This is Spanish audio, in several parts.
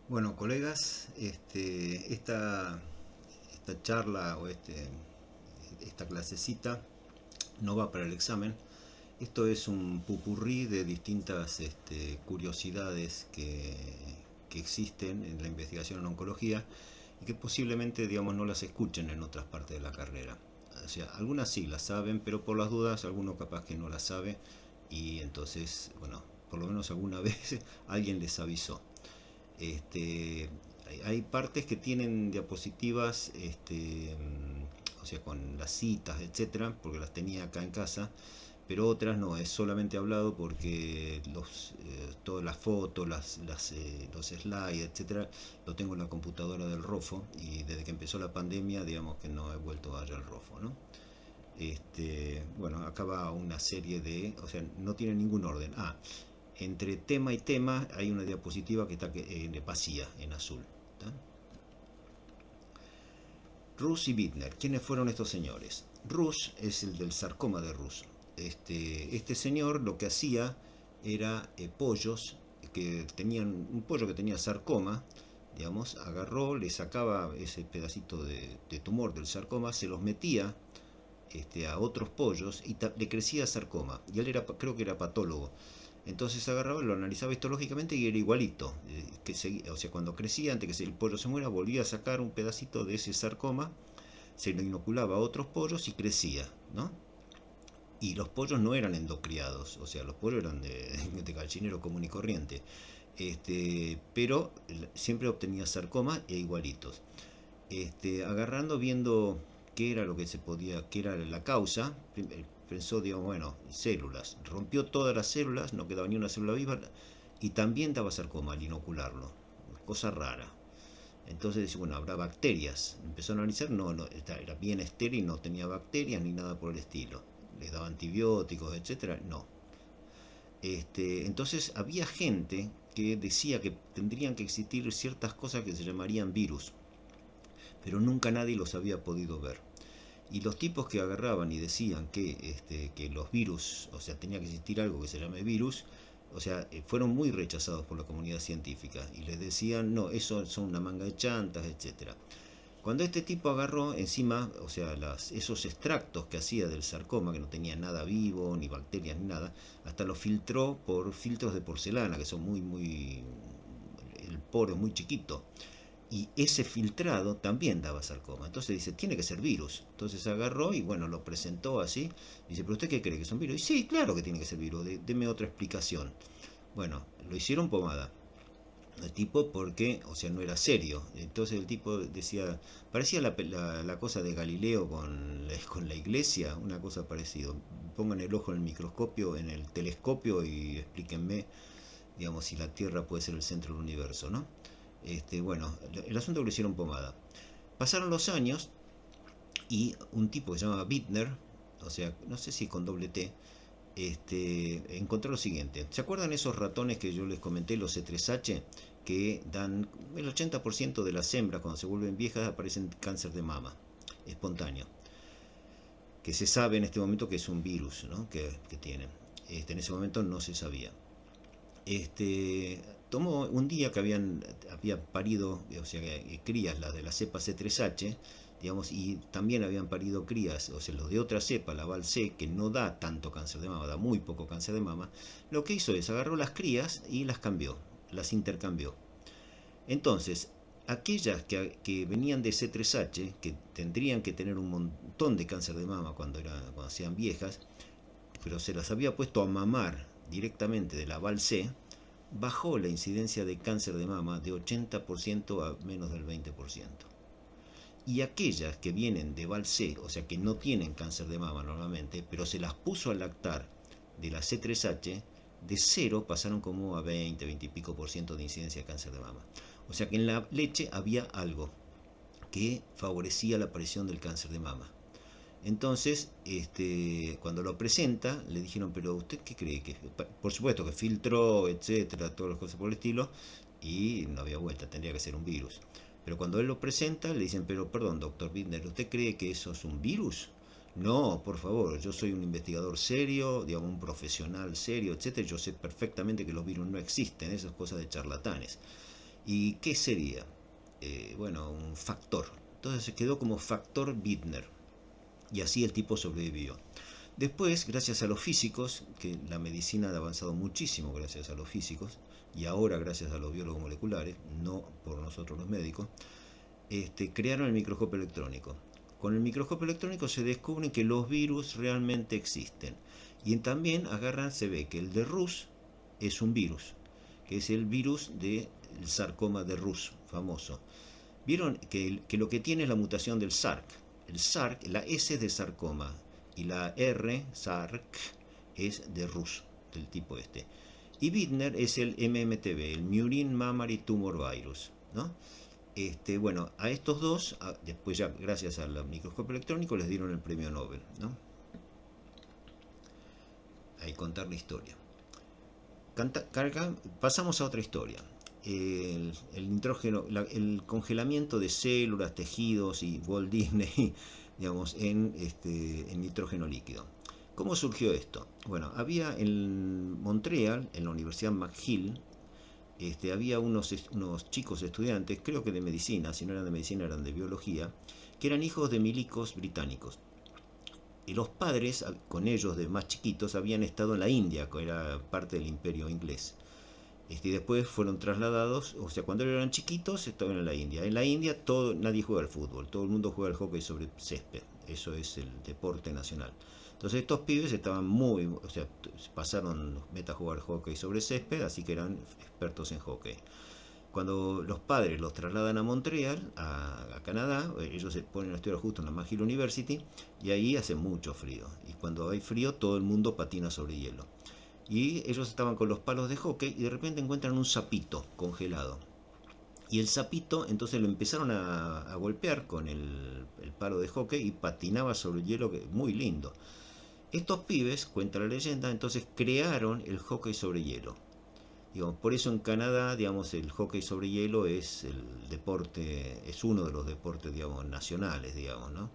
Bueno, colegas, esta charla o esta clasecita no va para el examen. Esto es un pupurrí de distintas curiosidades que existen en la investigación en oncología y que posiblemente, digamos, no las escuchen en otras partes de la carrera. O sea, algunas sí las saben, pero por las dudas alguno capaz que no las sabe y entonces, bueno, por lo menos alguna vez alguien les avisó. Este, hay partes que tienen diapositivas, o sea, con las citas, etcétera, porque las tenía acá en casa, pero otras no, es solamente hablado porque todas las fotos, los slides, etcétera, lo tengo en la computadora del Rofo y desde que empezó la pandemia, digamos que no he vuelto a ver el Rofo, ¿no? Bueno, acá va una serie de, o sea, no tiene ningún orden. Entre tema y tema hay una diapositiva que está vacía en azul. ¿Tá? Rus y Bittner, ¿quiénes fueron estos señores? Rus es el del sarcoma de Rus. Este señor lo que hacía era pollos que tenían un pollo que tenía sarcoma, digamos, agarró, le sacaba ese pedacito de tumor del sarcoma, se los metía a otros pollos y le crecía sarcoma. Y él era, creo que era patólogo. Entonces agarraba, lo analizaba histológicamente y era igualito. O sea, cuando crecía, antes que el pollo se muera, volvía a sacar un pedacito de ese sarcoma, se lo inoculaba a otros pollos y crecía, ¿no? Y los pollos no eran endocriados, o sea, los pollos eran de gallinero común y corriente. Pero siempre obtenía sarcoma e igualitos. Agarrando, viendo qué era lo que se podía, qué era la causa, pensó, digamos, bueno, células. Rompió todas las células, no quedaba ni una célula viva, y también daba sarcoma al inocularlo. Cosa rara. Entonces dice, bueno, habrá bacterias. Empezó a analizar, no, era bien estéril, no tenía bacterias ni nada por el estilo. Les daba antibióticos, etcétera, no. Entonces había gente que decía que tendrían que existir ciertas cosas que se llamarían virus, pero nunca nadie los había podido ver. Y los tipos que agarraban y decían que los virus, o sea, tenía que existir algo que se llame virus, o sea, fueron muy rechazados por la comunidad científica y les decían, no, eso son una manga de chantas, etcétera. Cuando este tipo agarró encima, o sea, esos extractos que hacía del sarcoma, que no tenía nada vivo, ni bacterias, ni nada, hasta los filtró por filtros de porcelana, que son el poro es muy chiquito, y ese filtrado también daba sarcoma. Entonces dice, tiene que ser virus. Entonces agarró y bueno, lo presentó así. Dice, ¿pero usted qué cree que son virus? Y sí, claro que tiene que ser virus, deme otra explicación. Bueno, lo hicieron pomada. El tipo porque, o sea, no era serio. Entonces el tipo decía, parecía la cosa de Galileo con la iglesia, una cosa parecida. Pongan el ojo en el microscopio, en el telescopio y explíquenme, digamos, si la Tierra puede ser el centro del universo, ¿no? Bueno, el asunto que lo hicieron pomada. Pasaron los años y un tipo que se llama Bittner, o sea, no sé si con doble T, encontró lo siguiente. ¿Se acuerdan esos ratones que yo les comenté, los C3H, que dan el 80% de las hembras cuando se vuelven viejas aparecen cáncer de mama espontáneo? Que se sabe en este momento que es un virus, ¿no? que tienen. En ese momento no se sabía. Tomó un día que había parido, o sea, crías, las de la cepa C3H, digamos, y también habían parido crías, o sea, los de otra cepa, la Val-C, que no da tanto cáncer de mama, da muy poco cáncer de mama. Lo que hizo es agarró las crías y las cambió, las intercambió. Entonces, aquellas que venían de C3H, que tendrían que tener un montón de cáncer de mama cuando sean viejas, pero se las había puesto a mamar directamente de la Val-C, bajó la incidencia de cáncer de mama de 80% a menos del 20%. Y aquellas que vienen de Val-C, o sea que no tienen cáncer de mama normalmente, pero se las puso a lactar de la C3H, de cero pasaron como a 20, 20 y pico por ciento de incidencia de cáncer de mama. O sea que en la leche había algo que favorecía la aparición del cáncer de mama. Entonces, cuando lo presenta, le dijeron, pero ¿usted qué cree? Que, por supuesto que filtró, etcétera, todas las cosas por el estilo, y no había vuelta, tendría que ser un virus. Pero cuando él lo presenta, le dicen, pero perdón, doctor Bittner, ¿usted cree que eso es un virus? No, por favor, yo soy un investigador serio, digamos, un profesional serio, etcétera. Yo sé perfectamente que los virus no existen, esas cosas de charlatanes. ¿Y qué sería? Bueno, un factor. Entonces se quedó como factor Bittner. Y así el tipo sobrevivió. Después, gracias a los físicos, que la medicina ha avanzado muchísimo gracias a los físicos, y ahora gracias a los biólogos moleculares, no por nosotros los médicos, crearon el microscopio electrónico. Con el microscopio electrónico se descubren que los virus realmente existen. Y también agarran, se ve que el de Rus es un virus, que es el virus del sarcoma de Rus, famoso. Vieron que lo que tiene es la mutación del SARC. El SARC, la S es de sarcoma y la R, SARC, es de Rus, del tipo este. Y Bittner es el MMTV, el Murine Mammary Tumor Virus, ¿no? Bueno, a estos dos, después ya gracias al microscopio electrónico, les dieron el premio Nobel, ¿no? Ahí contar la historia. Pasamos a otra historia. El nitrógeno, el congelamiento de células, tejidos y Walt Disney, digamos, en nitrógeno líquido. ¿Cómo surgió esto? Bueno, había en Montreal, en la Universidad McGill, había unos chicos estudiantes, creo que de medicina, si no eran de medicina eran de biología, que eran hijos de milicos británicos. Y los padres, con ellos de más chiquitos, habían estado en la India, que era parte del imperio inglés. Y después fueron trasladados, o sea, cuando eran chiquitos estaban en la India. En la India nadie juega al fútbol, todo el mundo juega al hockey sobre césped, eso es el deporte nacional. Entonces estos pibes estaban o sea, pasaron meta a jugar hockey sobre césped, así que eran expertos en hockey. Cuando los padres los trasladan a Montreal, a Canadá, ellos se ponen a estudiar justo en la McGill University, y ahí hace mucho frío. Y cuando hay frío, todo el mundo patina sobre hielo. Y ellos estaban con los palos de hockey y de repente encuentran un sapito congelado. Y el sapito entonces lo empezaron a golpear con el palo de hockey y patinaba sobre el hielo, muy lindo. Estos pibes, cuenta la leyenda, entonces crearon el hockey sobre hielo. Digamos, por eso en Canadá, digamos, el hockey sobre hielo es el deporte, es uno de los deportes, digamos, nacionales, digamos, ¿no?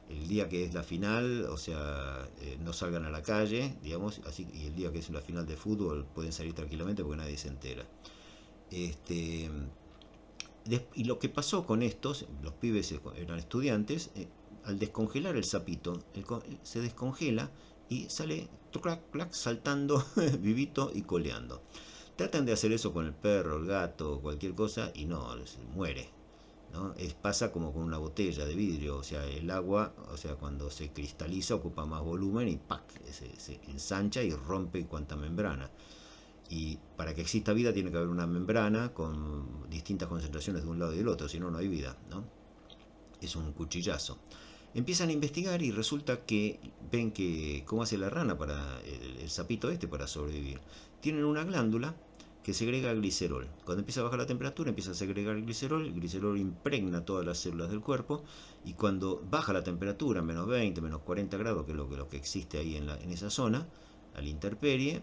El día que es la final, o sea, no salgan a la calle, digamos, así, y el día que es la final de fútbol pueden salir tranquilamente porque nadie se entera. Este, y lo que pasó con estos, los pibes eran estudiantes, al descongelar el sapito, se descongela y sale clac, clac, saltando vivito y coleando. Tratan de hacer eso con el perro, el gato, cualquier cosa y no, se muere, ¿no? Pasa como con una botella de vidrio, o sea, el agua, o sea, cuando se cristaliza ocupa más volumen y ¡pac! Se ensancha y rompe cuanta membrana. Y para que exista vida tiene que haber una membrana con distintas concentraciones de un lado y del otro, si no, no hay vida, ¿no? Es un cuchillazo. Empiezan a investigar y resulta que ven que cómo hace la rana para el sapito para sobrevivir. Tienen una glándula que segrega glicerol. Cuando empieza a bajar la temperatura empieza a segregar el glicerol impregna todas las células del cuerpo y cuando baja la temperatura, menos 20, menos 40 grados, que es lo que existe ahí en esa zona, a la intemperie,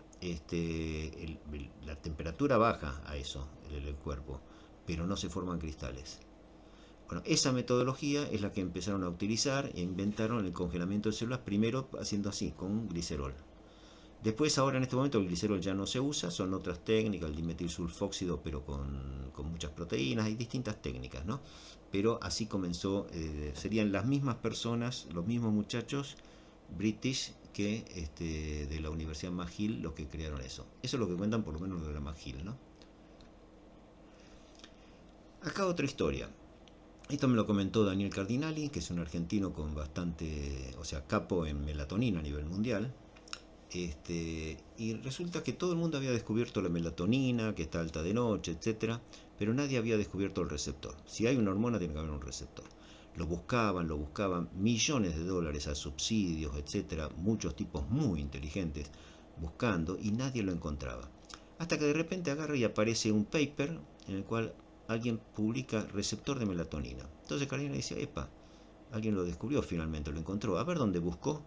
la temperatura baja a eso, el cuerpo, pero no se forman cristales. Bueno, esa metodología es la que empezaron a utilizar e inventaron el congelamiento de células, primero haciendo así, con glicerol. Después, ahora en este momento, el glicerol ya no se usa, son otras técnicas, el dimetilsulfóxido, pero con muchas proteínas, hay distintas técnicas, ¿no? Pero así comenzó, serían las mismas personas, los mismos muchachos british que de la Universidad McGill los que crearon eso. Eso es lo que cuentan por lo menos los de la McGill, ¿no? Acá otra historia. Esto me lo comentó Daniel Cardinali, que es un argentino con bastante, o sea, capo en melatonina a nivel mundial. Y resulta que todo el mundo había descubierto la melatonina, que está alta de noche, etcétera, pero nadie había descubierto el receptor. Si hay una hormona, tiene que haber un receptor. Lo buscaban, millones de dólares a subsidios, etcétera, muchos tipos muy inteligentes buscando y nadie lo encontraba. Hasta que de repente agarra y aparece un paper en el cual alguien publica receptor de melatonina. Entonces Carolina dice, epa, alguien lo descubrió finalmente, lo encontró. A ver dónde buscó,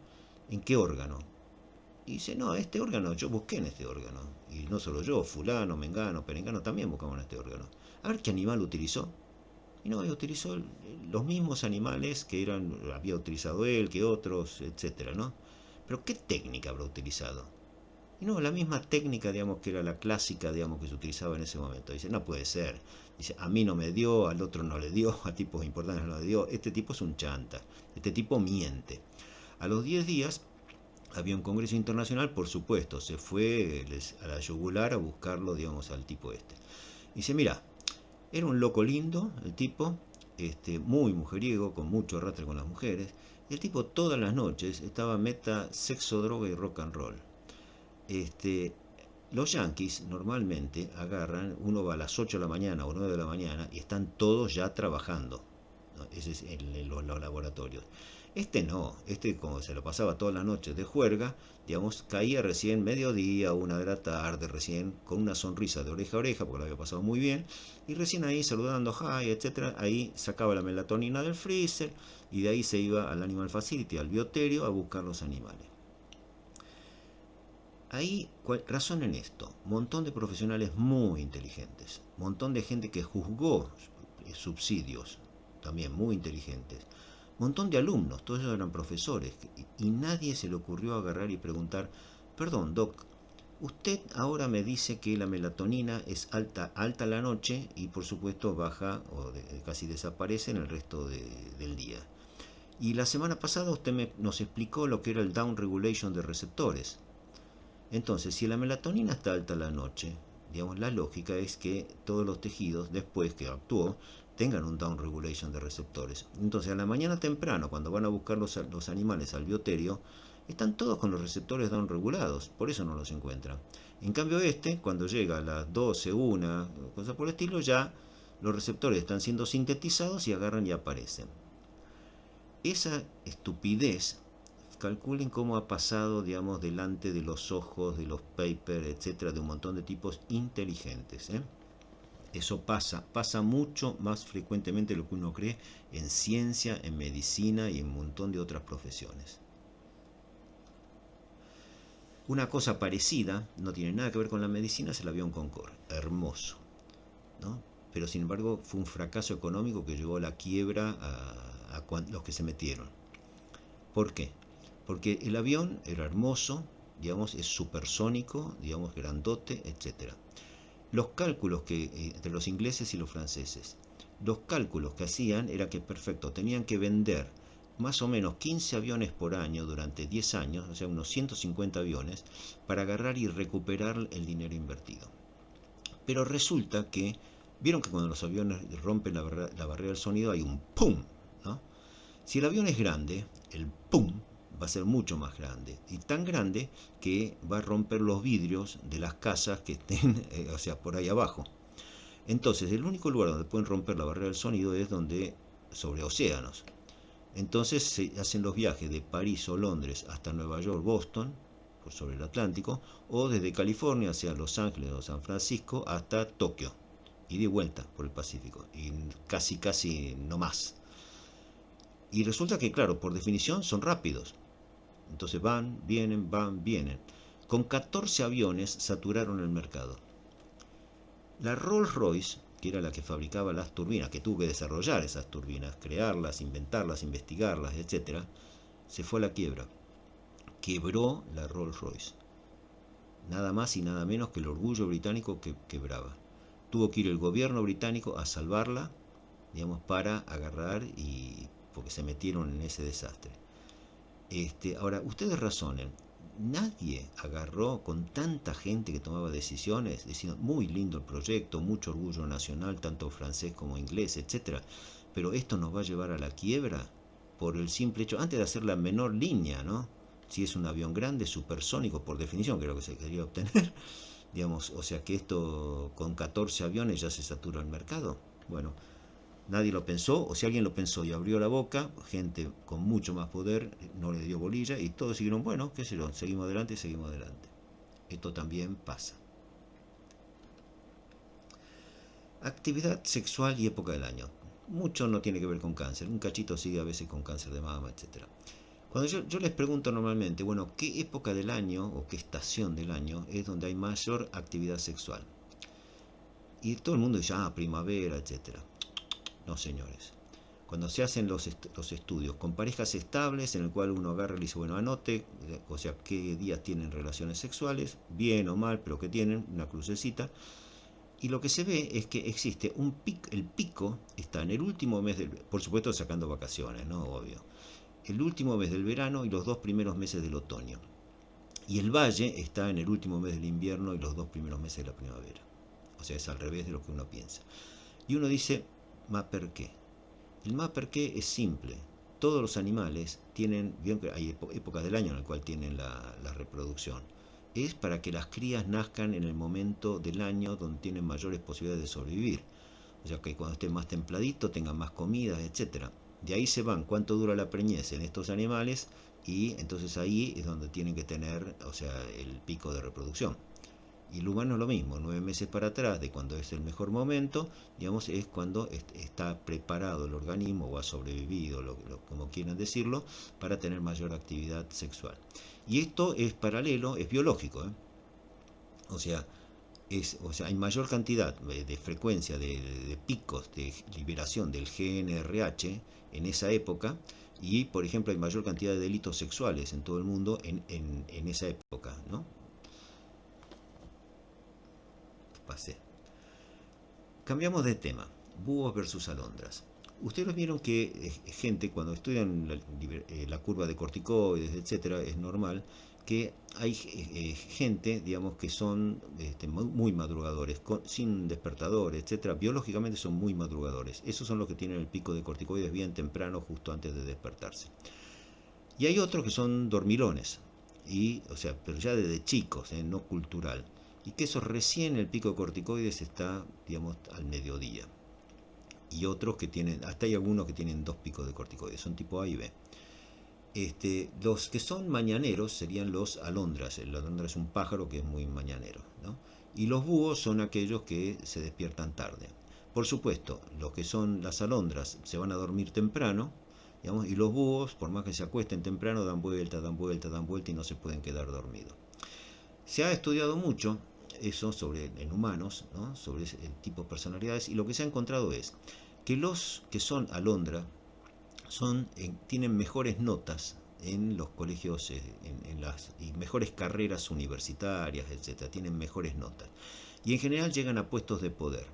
en qué órgano. Y dice, no, este órgano, yo busqué en este órgano. Y no solo yo, fulano, mengano, perengano, también buscamos en este órgano. A ver qué animal utilizó. Y no, utilizó los mismos animales que había utilizado él, que otros, etcétera, ¿no? Pero ¿qué técnica habrá utilizado? Y no, la misma técnica, digamos, que era la clásica, digamos, que se utilizaba en ese momento. Dice, no puede ser. Dice, a mí no me dio, al otro no le dio, a tipos importantes no le dio. Este tipo es un chanta, este tipo miente. A los 10 días había un congreso internacional, por supuesto, se fue a la yugular a buscarlo, digamos, al tipo este. Dice, mira, era un loco lindo, el tipo, muy mujeriego, con mucho arrastre con las mujeres. Y el tipo todas las noches estaba meta sexo, droga y rock and roll. Este, los yankees normalmente agarran, uno va a las 8 de la mañana o 9 de la mañana y están todos ya trabajando, ¿no? Ese es los laboratorios. Este no, este como se lo pasaba todas las noches de juerga, digamos, caía recién mediodía, 1 de la tarde, recién con una sonrisa de oreja a oreja, porque lo había pasado muy bien, y recién ahí saludando, hi, etcétera, ahí sacaba la melatonina del freezer y de ahí se iba al Animal Facility, al bioterio, a buscar los animales. Ahí razonen esto, montón de profesionales muy inteligentes, montón de gente que juzgó subsidios, también muy inteligentes, montón de alumnos, todos ellos eran profesores, y nadie se le ocurrió agarrar y preguntar, perdón, doc, usted ahora me dice que la melatonina es alta, alta la noche y por supuesto baja o casi desaparece en el resto del día. Y la semana pasada usted nos explicó lo que era el down regulation de receptores. Entonces, si la melatonina está alta a la noche, digamos, la lógica es que todos los tejidos, después que actuó, tengan un down regulation de receptores. Entonces, a la mañana temprano, cuando van a buscar los animales al bioterio, están todos con los receptores down regulados, por eso no los encuentran. En cambio, cuando llega a las 12, 1, cosas por el estilo, ya los receptores están siendo sintetizados y agarran y aparecen. Esa estupidez, calculen cómo ha pasado, digamos, delante de los ojos de los papers, etcétera, de un montón de tipos inteligentes. Eso pasa mucho más frecuentemente de lo que uno cree en ciencia, en medicina y en un montón de otras profesiones. Una cosa parecida, no tiene nada que ver con la medicina, es el avión Concorde, hermoso, ¿no? Pero sin embargo fue un fracaso económico que llevó a la quiebra a los que se metieron. ¿Por qué? Porque el avión era hermoso, digamos, es supersónico, digamos, grandote, etcétera. Los cálculos entre los ingleses y los franceses, los cálculos que hacían era que, perfecto, tenían que vender más o menos 15 aviones por año durante 10 años, o sea, unos 150 aviones, para agarrar y recuperar el dinero invertido. Pero resulta que, vieron que cuando los aviones rompen la barrera del sonido hay un ¡pum!, ¿no? Si el avión es grande, el ¡pum! Va a ser mucho más grande. Y tan grande que va a romper los vidrios de las casas que estén, o sea, por ahí abajo. Entonces, el único lugar donde pueden romper la barrera del sonido es sobre océanos. Entonces se hacen los viajes de París o Londres hasta Nueva York, Boston, por sobre el Atlántico, o desde California hacia Los Ángeles o San Francisco hasta Tokio. Y de vuelta por el Pacífico. Y casi no más. Y resulta que, claro, por definición son rápidos. Entonces van, vienen. Con 14 aviones saturaron el mercado. La Rolls-Royce, que era la que fabricaba las turbinas, que tuvo que desarrollar esas turbinas, crearlas, inventarlas, investigarlas, etc., se fue a la quiebra. Quebró la Rolls-Royce. Nada más y nada menos que el orgullo británico que quebraba. Tuvo que ir el gobierno británico a salvarla, digamos, para agarrar porque se metieron en ese desastre. Ahora, ustedes razonen, nadie agarró con tanta gente que tomaba decisiones, diciendo, muy lindo el proyecto, mucho orgullo nacional, tanto francés como inglés, etcétera, pero esto nos va a llevar a la quiebra por el simple hecho, antes de hacer la menor línea, ¿no? Si es un avión grande, supersónico, por definición, que es lo que se quería obtener, digamos, o sea que esto con 14 aviones ya se satura el mercado. Bueno, nadie lo pensó, o si alguien lo pensó y abrió la boca, gente con mucho más poder no le dio bolilla y todos siguieron, bueno, qué sé yo, seguimos adelante y seguimos adelante. Esto también pasa. Actividad sexual y época del año. Mucho no tiene que ver con cáncer, un cachito sigue a veces con cáncer de mama, etc. Cuando yo les pregunto normalmente, bueno, ¿qué época del año o qué estación del año es donde hay mayor actividad sexual? Y todo el mundo dice, primavera, etc. No, señores. cuando se hacen los estudios con parejas estables, en el cual uno agarra y le dice, bueno, anote, o sea, qué días tienen relaciones sexuales, bien o mal, pero que tienen, una crucecita, y lo que se ve es que existe un pico, el pico está en el último mes del, por supuesto sacando vacaciones, ¿no? Obvio. El último mes del verano y los 2 primeros meses del otoño. Y el valle está en el último mes del invierno y los 2 primeros meses de la primavera. O sea, es al revés de lo que uno piensa. Y uno dice, ¿ma per qué? El ma per qué es simple. Todos los animales tienen, bien que hay épocas del año en las cuales tienen la reproducción. Es para que las crías nazcan en el momento del año donde tienen mayores posibilidades de sobrevivir. O sea, que cuando esté más templadito tengan más comidas, etcétera. De ahí se van cuánto dura la preñez en estos animales y entonces ahí es donde tienen que tener, o sea, el pico de reproducción. Y el humano es lo mismo, 9 meses para atrás de cuando es el mejor momento, digamos, es cuando está preparado el organismo o ha sobrevivido, como quieran decirlo, para tener mayor actividad sexual. Y esto es paralelo, es biológico, ¿eh? O sea, hay mayor cantidad de frecuencia de picos de liberación del GNRH en esa época y, por ejemplo, hay mayor cantidad de delitos sexuales en todo el mundo en esa época, ¿no? Pasé. Cambiamos de tema. Búhos versus alondras. Ustedes vieron que gente cuando estudian la curva de corticoides, etcétera, es normal que hay gente, digamos, que son muy madrugadores, sin despertador, etcétera. Biológicamente son muy madrugadores. Esos son los que tienen el pico de corticoides bien temprano, justo antes de despertarse. Y hay otros que son dormilones, y, o sea, pero ya desde chicos, no cultural. Y que eso recién el pico de corticoides está, digamos, al mediodía. Y otros que tienen, hasta hay algunos que tienen 2 picos de corticoides, son tipo A y B. Los que son mañaneros serían los alondras. El alondra es un pájaro que es muy mañanero, ¿no? Y los búhos son aquellos que se despiertan tarde. Por supuesto, los que son las alondras se van a dormir temprano, digamos, y los búhos, por más que se acuesten temprano, dan vuelta, dan vuelta, dan vuelta y no se pueden quedar dormidos. Se ha estudiado mucho eso en humanos, ¿no? Sobre ese tipo de personalidades, y lo que se ha encontrado es que los que son alondra tienen mejores notas en los colegios, y mejores carreras universitarias, etcétera, tienen mejores notas. Y en general llegan a puestos de poder.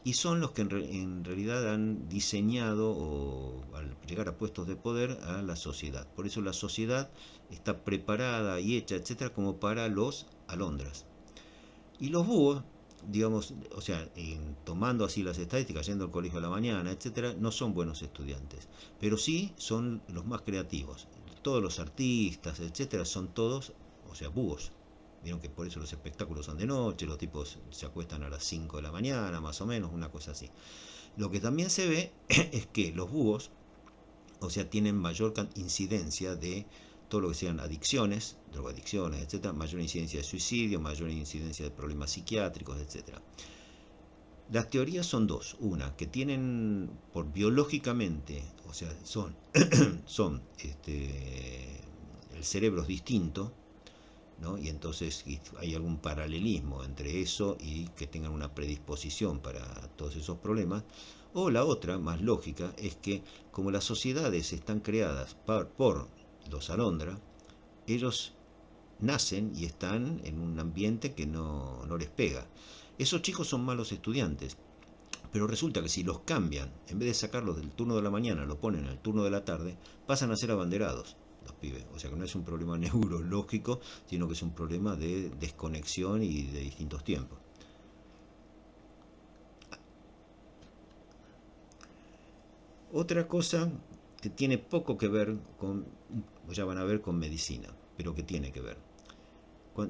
Y son los que en realidad han diseñado, o al llegar a puestos de poder, a la sociedad. Por eso la sociedad está preparada y hecha, etcétera, como para los alondras. Y los búhos, digamos, o sea, tomando así las estadísticas, yendo al colegio a la mañana, etcétera, no son buenos estudiantes, pero sí son los más creativos. Todos los artistas, etcétera, son todos, o sea, búhos. Vieron que por eso los espectáculos son de noche, los tipos se acuestan a las 5 de la mañana, más o menos, una cosa así. Lo que también se ve es que los búhos, o sea, tienen mayor incidencia de todo lo que sean adicciones, drogadicciones, etcétera, mayor incidencia de suicidio, mayor incidencia de problemas psiquiátricos, etcétera. Las teorías son dos. Una, que tienen por biológicamente, o sea, son el cerebro es distinto, ¿no? Y entonces hay algún paralelismo entre eso y que tengan una predisposición para todos esos problemas. O la otra, más lógica, es que como las sociedades están creadas por los alondra, ellos nacen y están en un ambiente que no les pega. Esos chicos son malos estudiantes, pero resulta que si los cambian, en vez de sacarlos del turno de la mañana, lo ponen al turno de la tarde, pasan a ser abanderados los pibes. O sea que no es un problema neurológico, sino que es un problema de desconexión y de distintos tiempos. Otra cosa que tiene poco que ver con, ya van a ver, con medicina, pero que tiene que ver.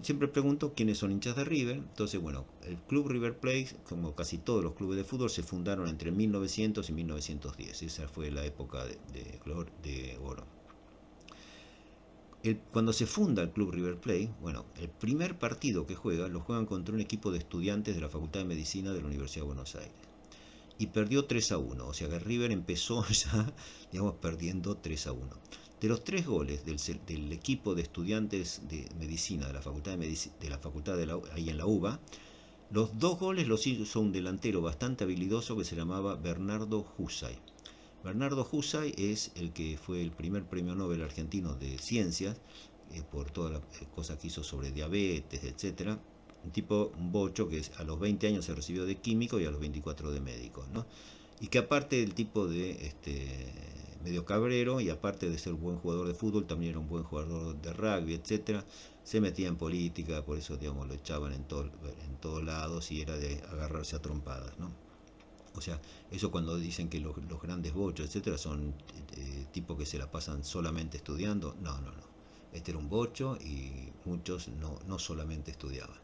Siempre pregunto quiénes son hinchas de River. Entonces, bueno, el club River Plate, como casi todos los clubes de fútbol, se fundaron entre 1900 y 1910. Esa fue la época de oro. Cuando se funda el club River Plate, bueno, el primer partido que lo juegan contra un equipo de estudiantes de la Facultad de Medicina de la Universidad de Buenos Aires. Y perdió 3-1. O sea que River empezó ya, digamos, perdiendo 3-1. De los 3 goles del equipo de estudiantes de medicina de la facultad ahí en la UBA, los 2 goles los hizo un delantero bastante habilidoso que se llamaba Bernardo Husay. Bernardo Husay es el que fue el primer premio Nobel argentino de ciencias, por todas las cosas que hizo sobre diabetes, etcétera. Un tipo, un bocho que a los 20 años se recibió de químico y a los 24 de médico, ¿no? Y que aparte del tipo de medio cabrero, y aparte de ser buen jugador de fútbol, también era un buen jugador de rugby, etcétera. Se metía en política, por eso, digamos, lo echaban en todos lados, y era de agarrarse a trompadas, ¿no? O sea, eso cuando dicen que los grandes bochos, etcétera, son tipos que se la pasan solamente estudiando. No, no, no. Este era un bocho y muchos no solamente estudiaban.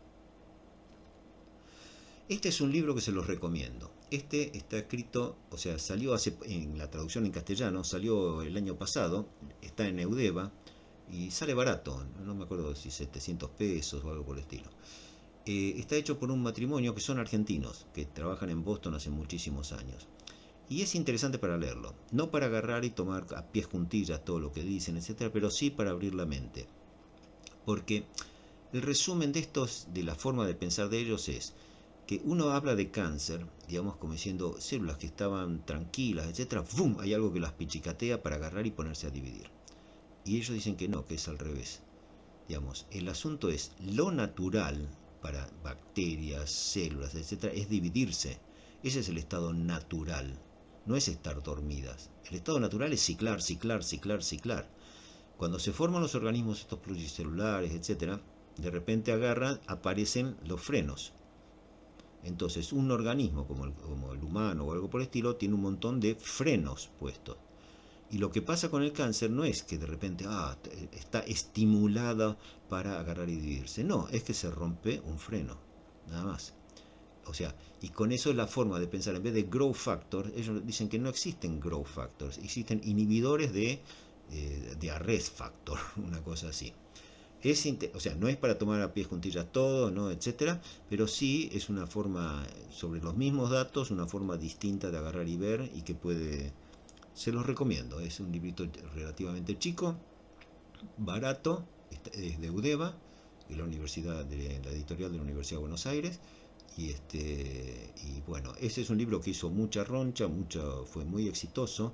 Este es un libro que se los recomiendo. Este está escrito, o sea, salió en la traducción en castellano, salió el año pasado, está en Eudeva y sale barato, no me acuerdo si 700 pesos o algo por el estilo. Está hecho por un matrimonio que son argentinos, que trabajan en Boston hace muchísimos años. Y es interesante para leerlo, no para agarrar y tomar a pies juntillas todo lo que dicen, etcétera, pero sí para abrir la mente. Porque el resumen de estos, de la forma de pensar de ellos, es que uno habla de cáncer, digamos, como diciendo células que estaban tranquilas, etcétera, ¡fum! Hay algo que las pichicatea para agarrar y ponerse a dividir. Y ellos dicen que no, que es al revés. Digamos, el asunto es lo natural para bacterias, células, etcétera, es dividirse. Ese es el estado natural, no es estar dormidas. El estado natural es ciclar, ciclar, ciclar, ciclar. Cuando se forman los organismos estos pluricelulares, etcétera, de repente aparecen los frenos. Entonces, un organismo como el humano o algo por el estilo tiene un montón de frenos puestos. Y lo que pasa con el cáncer no es que de repente está estimulada para agarrar y dividirse. No, es que se rompe un freno, nada más. O sea, y con eso es la forma de pensar. En vez de growth factors, ellos dicen que no existen growth factors, existen inhibidores de arrest factor, una cosa así. O sea, no es para tomar a pies juntillas todo, ¿no? Etcétera, pero sí es una forma, sobre los mismos datos, una forma distinta de agarrar y ver, y que se los recomiendo. Es un librito relativamente chico, barato, es de Udeva, de la editorial de la Universidad de Buenos Aires. Y bueno, ese es un libro que hizo mucha roncha, fue muy exitoso,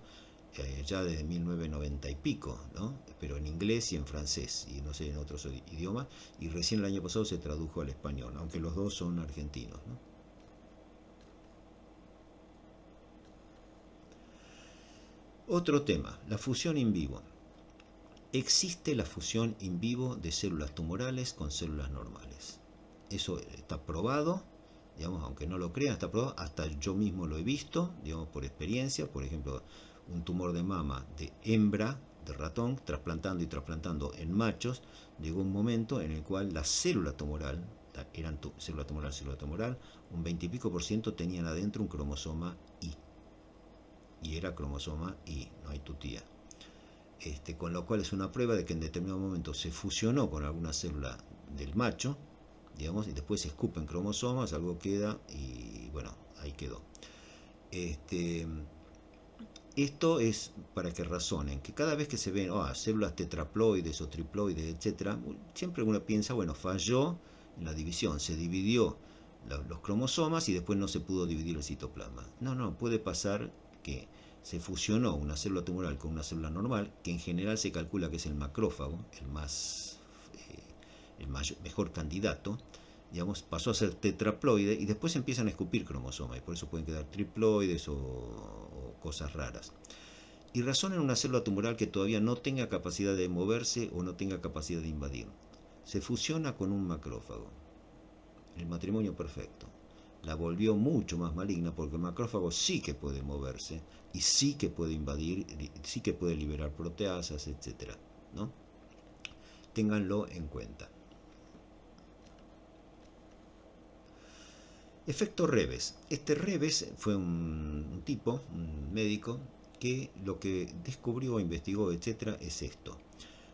ya desde 1990 y pico, ¿no? Pero en inglés y en francés, y no sé, en otros idiomas, y recién el año pasado se tradujo al español, aunque los dos son argentinos, ¿no? Otro tema, la fusión in vivo. Existe la fusión in vivo de células tumorales con células normales. Eso está probado, digamos, aunque no lo crean, está probado. Hasta yo mismo lo he visto, digamos, por experiencia. Por ejemplo, un tumor de mama de hembra, de ratón, trasplantando y trasplantando en machos, llegó un momento en el cual la célula tumoral, célula tumoral, un 20 y pico por ciento tenían adentro un cromosoma Y. Y era cromosoma Y, no hay tu tía. Con lo cual es una prueba de que en determinado momento se fusionó con alguna célula del macho, digamos, y después se escupen cromosomas, algo queda y bueno, ahí quedó. Este, Esto es para que razonen, que cada vez que se ven células tetraploides o triploides, etcétera, siempre uno piensa, bueno, falló en la división, se dividió los cromosomas y después no se pudo dividir el citoplasma. No, no, puede pasar que se fusionó una célula tumoral con una célula normal, que en general se calcula que es el macrófago, mejor candidato, digamos, pasó a ser tetraploide y después empiezan a escupir cromosomas y por eso pueden quedar triploides o cosas raras. Y razón en una célula tumoral que todavía no tenga capacidad de moverse o no tenga capacidad de invadir. Se fusiona con un macrófago. El matrimonio perfecto. La volvió mucho más maligna porque el macrófago sí que puede moverse y sí que puede invadir, sí que puede liberar proteasas, etcétera, ¿no? Ténganlo en cuenta. Efecto Reves. Este Reves fue un tipo, un médico, que lo que descubrió, investigó, etcétera, es esto.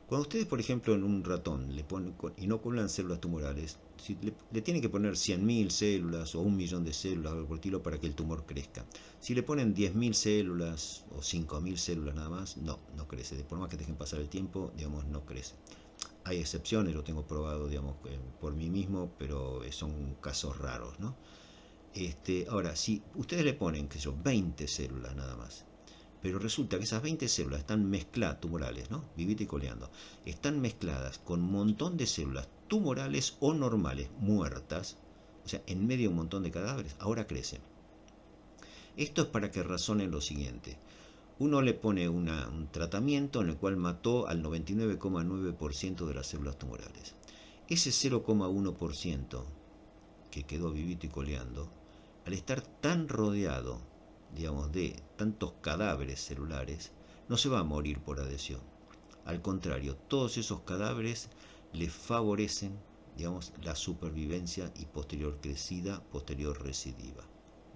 Cuando ustedes, por ejemplo, en un ratón le ponen, inoculan células tumorales, si le tienen que poner 100.000 células o 1 millón de células o algo por el estilo para que el tumor crezca. Si le ponen 10.000 células o 5.000 células nada más, no crece. Por más que dejen pasar el tiempo, digamos, no crece. Hay excepciones, lo tengo probado, digamos, por mí mismo, pero son casos raros, ¿no? Ahora, si ustedes le ponen, qué sé yo, 20 células nada más, Pero resulta que esas 20 células están mezcladas, tumorales, ¿no? Vivita y coleando, están mezcladas con un montón de células tumorales o normales muertas, o sea, en medio de un montón de cadáveres, ahora crecen. Esto es para que razonen lo siguiente. Uno le pone un tratamiento en el cual mató al 99,9% de las células tumorales. Ese 0,1% que quedó vivito y coleando, al estar tan rodeado, digamos, de tantos cadáveres celulares, no se va a morir por adhesión. Al contrario, todos esos cadáveres le favorecen, digamos, la supervivencia y posterior crecida, posterior recidiva,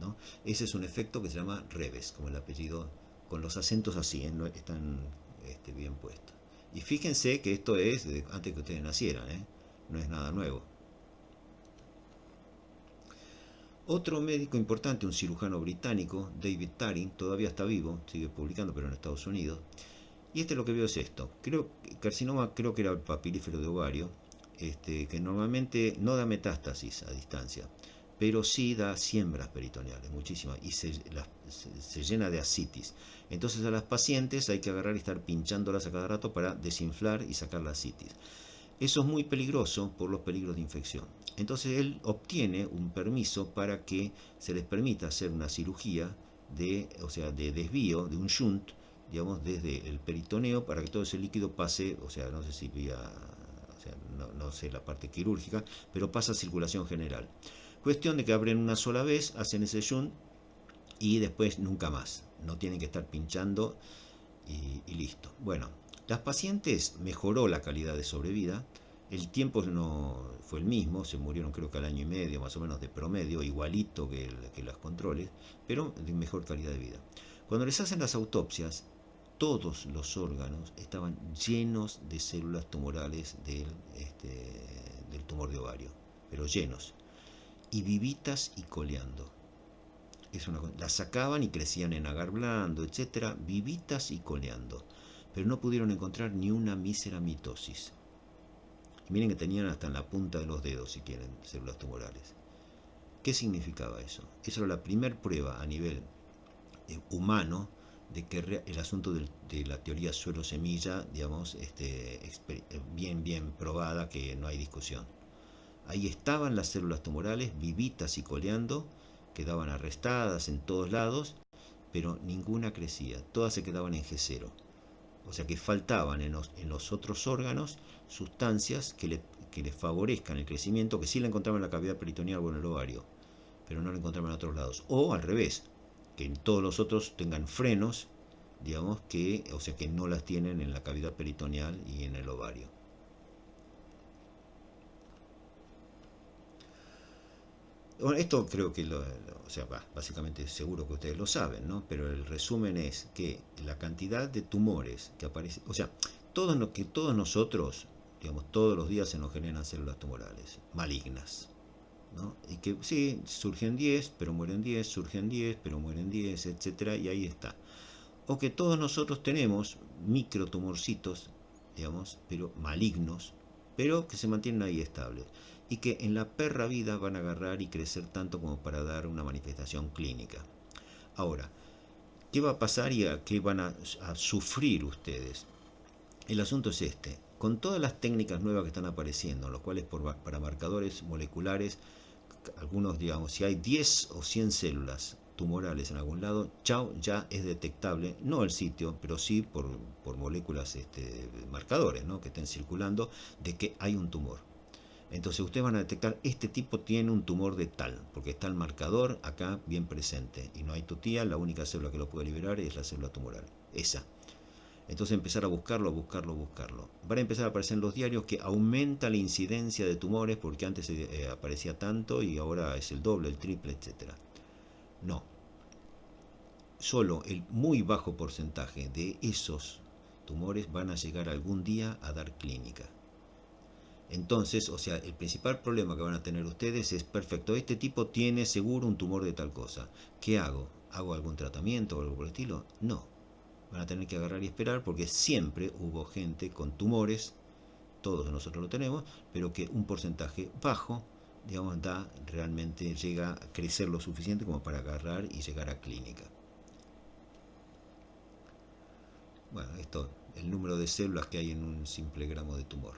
¿no? Ese es un efecto que se llama Reves, como el apellido, con los acentos así, ¿eh? No están bien puestos. Y fíjense que esto es de antes que ustedes nacieran, ¿eh? No es nada nuevo. Otro médico importante, un cirujano británico, David Taring, todavía está vivo, sigue publicando, pero en Estados Unidos. Y lo que veo es esto. Carcinoma creo que era el papilífero de ovario, que normalmente no da metástasis a distancia, pero sí da siembras peritoneales, muchísimas, y se llena de ascitis. Entonces a las pacientes hay que agarrar y estar pinchándolas a cada rato para desinflar y sacar la ascitis. Eso es muy peligroso por los peligros de infección. Entonces él obtiene un permiso para que se les permita hacer una cirugía de desvío de un shunt, digamos, desde el peritoneo para que todo ese líquido pase, o sea, no sé si vía, o sea, no sé la parte quirúrgica, pero pasa a circulación general. Cuestión de que abren una sola vez, hacen ese shunt y después nunca más. No tienen que estar pinchando y listo. Bueno, las pacientes mejoró la calidad de sobrevida, el tiempo no fue el mismo, se murieron creo que al año y medio más o menos de promedio, igualito que las controles, pero de mejor calidad de vida. Cuando les hacen las autopsias, todos los órganos estaban llenos de células tumorales del tumor de ovario, pero llenos, y vivitas y coleando. Las sacaban y crecían en agar blando, etcétera, vivitas y coleando, pero no pudieron encontrar ni una mísera mitosis. Y miren que tenían hasta en la punta de los dedos, si quieren, células tumorales. ¿Qué significaba eso? Eso era la primera prueba a nivel humano de que el asunto de la teoría suelo-semilla, digamos, bien probada, que no hay discusión. Ahí estaban las células tumorales vivitas y coleando, quedaban arrestadas en todos lados, pero ninguna crecía, todas se quedaban en G0. O sea que faltaban en los otros órganos sustancias que les favorezcan el crecimiento, que sí la encontraban en la cavidad peritoneal o en el ovario, pero no la encontraban en otros lados. O al revés, que en todos los otros tengan frenos, digamos, o sea que no las tienen en la cavidad peritoneal y en el ovario. Bueno, esto creo que o sea, básicamente seguro que ustedes lo saben, ¿no? Pero el resumen es que la cantidad de tumores que aparecen, o sea, todos nosotros, digamos, todos los días se nos generan células tumorales malignas, ¿no? Y que sí, surgen 10, pero mueren 10, surgen 10, pero mueren 10, etcétera, y ahí está. O que todos nosotros tenemos microtumorcitos, digamos, pero malignos, pero que se mantienen ahí estables y que en la perra vida van a agarrar y crecer tanto como para dar una manifestación clínica. Ahora, ¿qué va a pasar y a qué van a sufrir ustedes? El asunto es este. Con todas las técnicas nuevas que están apareciendo, los cuales para marcadores moleculares, algunos, digamos, si hay 10 o 100 células tumorales en algún lado, chao, ya es detectable, no el sitio, pero sí por moléculas marcadores, ¿no?, que estén circulando, de que hay un tumor. Entonces ustedes van a detectar, este tipo tiene un tumor de tal, porque está el marcador acá bien presente, y no hay tutía, la única célula que lo puede liberar es la célula tumoral, esa. Entonces empezar a buscarlo, buscarlo, buscarlo. Van a empezar a aparecer en los diarios que aumenta la incidencia de tumores, porque antes aparecía tanto y ahora es el doble, el triple, etc. No, solo el muy bajo porcentaje de esos tumores van a llegar algún día a dar clínica. Entonces, o sea, el principal problema que van a tener ustedes es, perfecto, este tipo tiene seguro un tumor de tal cosa. ¿Qué hago? ¿Hago algún tratamiento o algo por el estilo? No. Van a tener que agarrar y esperar, porque siempre hubo gente con tumores, todos nosotros lo tenemos, pero que un porcentaje bajo, digamos, realmente llega a crecer lo suficiente como para agarrar y llegar a clínica. Bueno, esto, el número de células que hay en un simple gramo de tumor.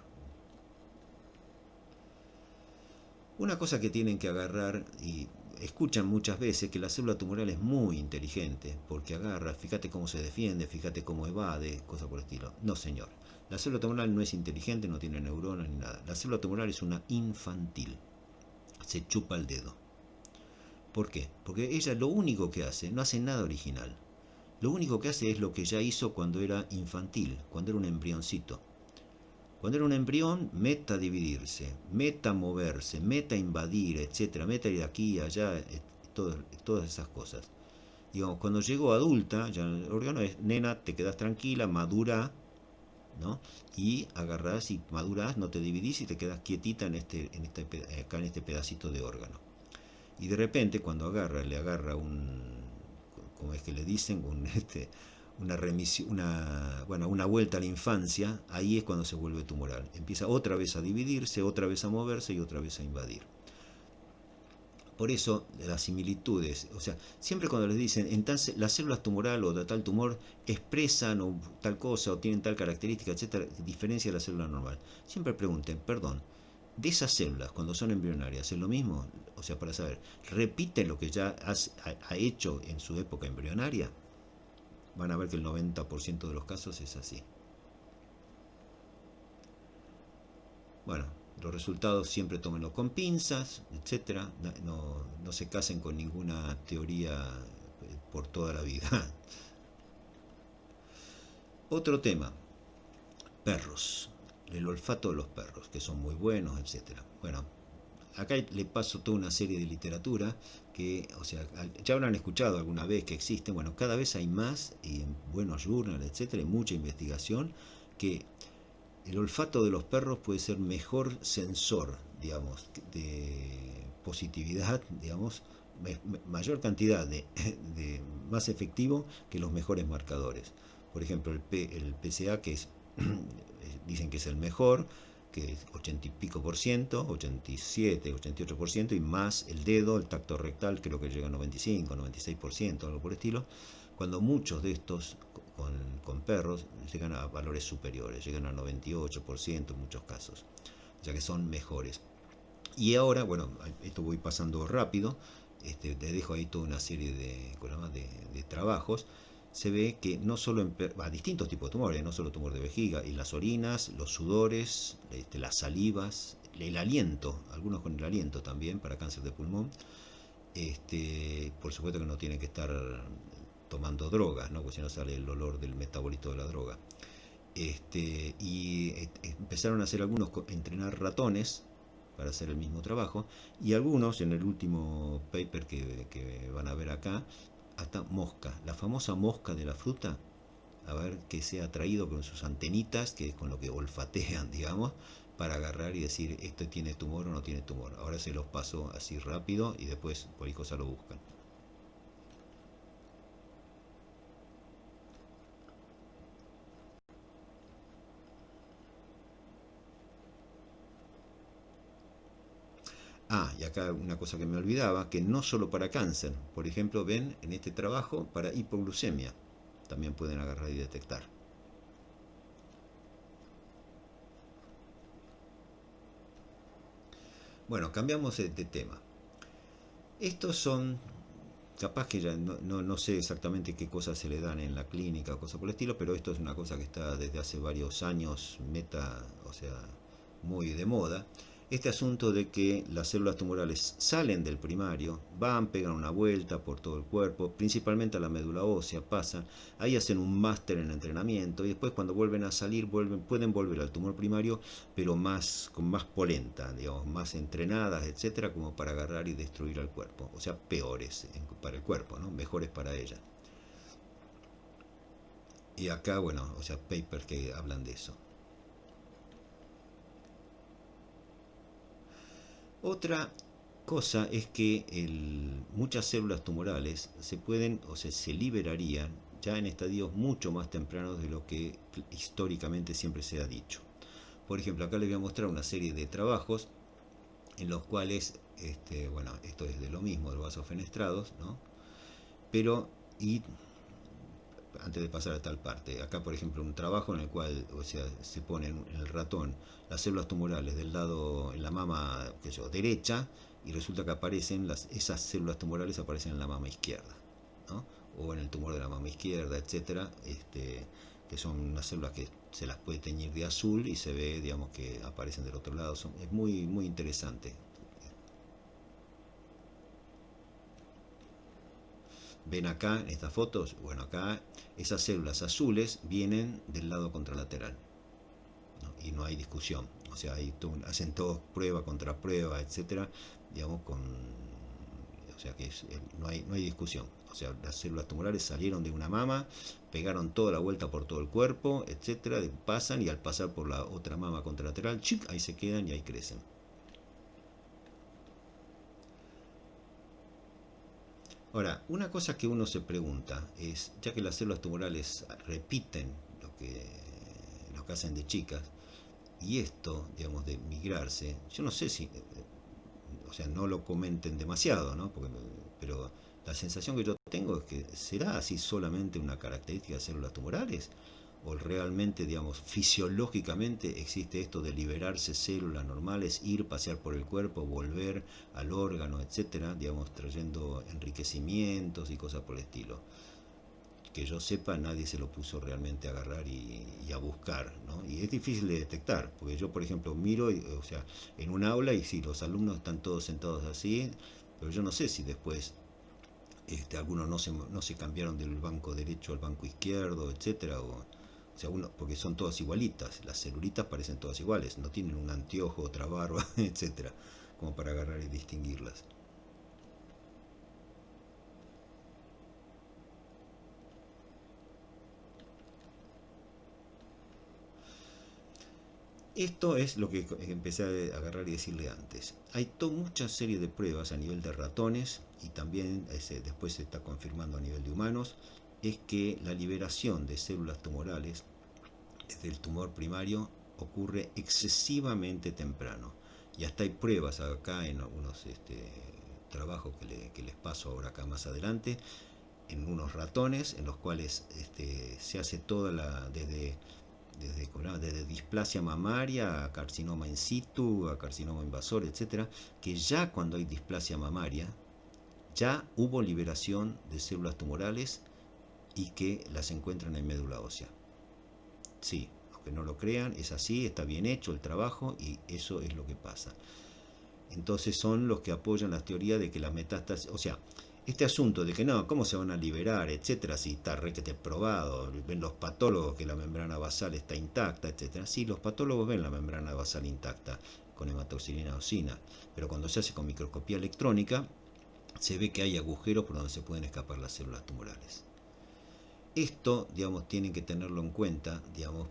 Una cosa que tienen que agarrar y escuchan muchas veces que la célula tumoral es muy inteligente porque agarra, fíjate cómo se defiende, fíjate cómo evade, cosas por el estilo. No, señor. La célula tumoral no es inteligente, no tiene neuronas ni nada. La célula tumoral es una infantil. Se chupa el dedo. ¿Por qué? Porque ella lo único que hace, no hace nada original. Lo único que hace es lo que ya hizo cuando era infantil, cuando era un embrioncito. Cuando era un embrión, meta dividirse, meta moverse, meta invadir, etcétera, meta ir aquí y allá, todas esas cosas. Digamos, cuando llegó adulta, ya el órgano es, nena, te quedas tranquila, madura, ¿no? Y agarrás y madurás, no te dividís y te quedas quietita acá en este pedacito de órgano. Y de repente, cuando le agarra como es que le dicen, una remisión, bueno, una vuelta a la infancia, ahí es cuando se vuelve tumoral. Empieza otra vez a dividirse, otra vez a moverse y otra vez a invadir. Por eso las similitudes, o sea, siempre cuando les dicen, entonces las células tumoral o de tal tumor expresan o tal cosa o tienen tal característica, etcétera, diferencia de la célula normal, siempre pregunten, perdón, de esas células cuando son embrionarias, ¿es lo mismo? O sea, para saber, ¿repite lo que ya ha hecho en su época embrionaria? Van a ver que el 90% de los casos es así. Bueno, los resultados siempre tómenlo con pinzas, etcétera. No se casen con ninguna teoría por toda la vida. Otro tema, perros. El olfato de los perros, que son muy buenos, etcétera. Bueno, acá le paso toda una serie de literatura que, o sea, ya habrán escuchado alguna vez que existen, bueno, cada vez hay más y en buenos journals, etcétera, y mucha investigación que el olfato de los perros puede ser mejor sensor, digamos, de positividad, digamos, mayor cantidad de más efectivo que los mejores marcadores. Por ejemplo, el PCA, que es, dicen que es el mejor, que es 80 y pico por ciento, 87, 88%, y más el dedo, el tacto rectal, creo que llega a 95, 96%, algo por el estilo, cuando muchos de estos con perros llegan a valores superiores, llegan al 98% en muchos casos, o sea que son mejores. Y ahora, bueno, esto voy pasando rápido, te dejo ahí toda una serie de trabajos. Se ve que no solo en distintos tipos de tumores, no solo tumor de vejiga, y las orinas, los sudores, las salivas, el aliento, algunos con el aliento también para cáncer de pulmón. Por supuesto que no tienen que estar tomando drogas, ¿no? Porque si no sale el olor del metabolito de la droga. Empezaron a hacer algunos, entrenar ratones para hacer el mismo trabajo, y algunos, en el último paper que van a ver acá, hasta mosca, la famosa mosca de la fruta, a ver que sea atraído con sus antenitas, que es con lo que olfatean, digamos, para agarrar y decir esto tiene tumor o no tiene tumor. Ahora se los paso así rápido y después por ahí cosa lo buscan. Ah, y acá una cosa que me olvidaba, que no solo para cáncer, por ejemplo, ven en este trabajo para hipoglucemia, también pueden agarrar y detectar. Bueno, cambiamos de tema. Estos son, capaz que ya no sé exactamente qué cosas se le dan en la clínica o cosas por el estilo, pero esto es una cosa que está desde hace varios años o sea, muy de moda. Este asunto de que las células tumorales salen del primario, van, pegan una vuelta por todo el cuerpo, principalmente a la médula ósea, pasan, ahí hacen un máster en entrenamiento y después cuando vuelven a salir pueden volver al tumor primario, pero con más polenta, digamos, más entrenadas, etcétera, como para agarrar y destruir al cuerpo. O sea, peores para el cuerpo, ¿no? Mejores para ella. Y acá, bueno, o sea, papers que hablan de eso. Otra cosa es que muchas células tumorales se pueden, o sea, se liberarían ya en estadios mucho más tempranos de lo que históricamente siempre se ha dicho. Por ejemplo, acá les voy a mostrar una serie de trabajos en los cuales, bueno, esto es de lo mismo, de los vasos fenestrados, ¿no? Pero, y antes de pasar a tal parte, acá por ejemplo un trabajo en el cual, o sea, se ponen en el ratón las células tumorales del lado, en la mama, qué sé yo, derecha, y resulta que aparecen, esas células tumorales aparecen en la mama izquierda, ¿no? O en el tumor de la mama izquierda, etcétera, que son unas células que se las puede teñir de azul y se ve, digamos, que aparecen del otro lado. Es muy, muy interesante. Ven acá en estas fotos, bueno, acá esas células azules vienen del lado contralateral, ¿no? Y no hay discusión, o sea, hacen todos prueba contra prueba, etcétera, digamos, o sea que no hay discusión. O sea, las células tumorales salieron de una mama, pegaron toda la vuelta por todo el cuerpo, etcétera, pasan y al pasar por la otra mama contralateral, ¡chic!, ahí se quedan y ahí crecen. Ahora, una cosa que uno se pregunta es, ya que las células tumorales repiten lo que hacen de chicas, y esto, digamos, de migrarse, yo no sé si, o sea, no lo comenten demasiado, ¿no? Pero la sensación que yo tengo es que será así solamente una característica de células tumorales, o realmente, digamos, fisiológicamente existe esto de liberarse células normales, ir, pasear por el cuerpo, volver al órgano, etcétera, digamos, trayendo enriquecimientos y cosas por el estilo. Que yo sepa, nadie se lo puso realmente a agarrar y a buscar, ¿no? Y es difícil de detectar, porque yo, por ejemplo, miro, o sea, en un aula y sí, los alumnos están todos sentados así, pero yo no sé si después algunos no se cambiaron del banco derecho al banco izquierdo, etcétera, o sea, porque son todas igualitas, las celulitas parecen todas iguales, no tienen un anteojo, otra barba, etcétera, como para agarrar y distinguirlas. Esto es lo que empecé a agarrar y decirle antes. Hay mucha serie de pruebas a nivel de ratones y también después se está confirmando a nivel de humanos, es que la liberación de células tumorales desde el tumor primario ocurre excesivamente temprano. Y hasta hay pruebas acá en algunos trabajos que les paso ahora acá más adelante, en unos ratones en los cuales se hace toda desde displasia mamaria a carcinoma in situ, a carcinoma invasor, etcétera, que ya cuando hay displasia mamaria, ya hubo liberación de células tumorales y que las encuentran en médula ósea. Sí, aunque no lo crean, es así, está bien hecho el trabajo y eso es lo que pasa. Entonces son los que apoyan las teorías de que las metástasis, o sea, este asunto de que no, ¿cómo se van a liberar, etcétera, si está requete probado? Ven los patólogos que la membrana basal está intacta, etcétera. Sí, los patólogos ven la membrana basal intacta con hematoxilina eosina, pero cuando se hace con microscopía electrónica, se ve que hay agujeros por donde se pueden escapar las células tumorales. Esto, digamos, tienen que tenerlo en cuenta, digamos,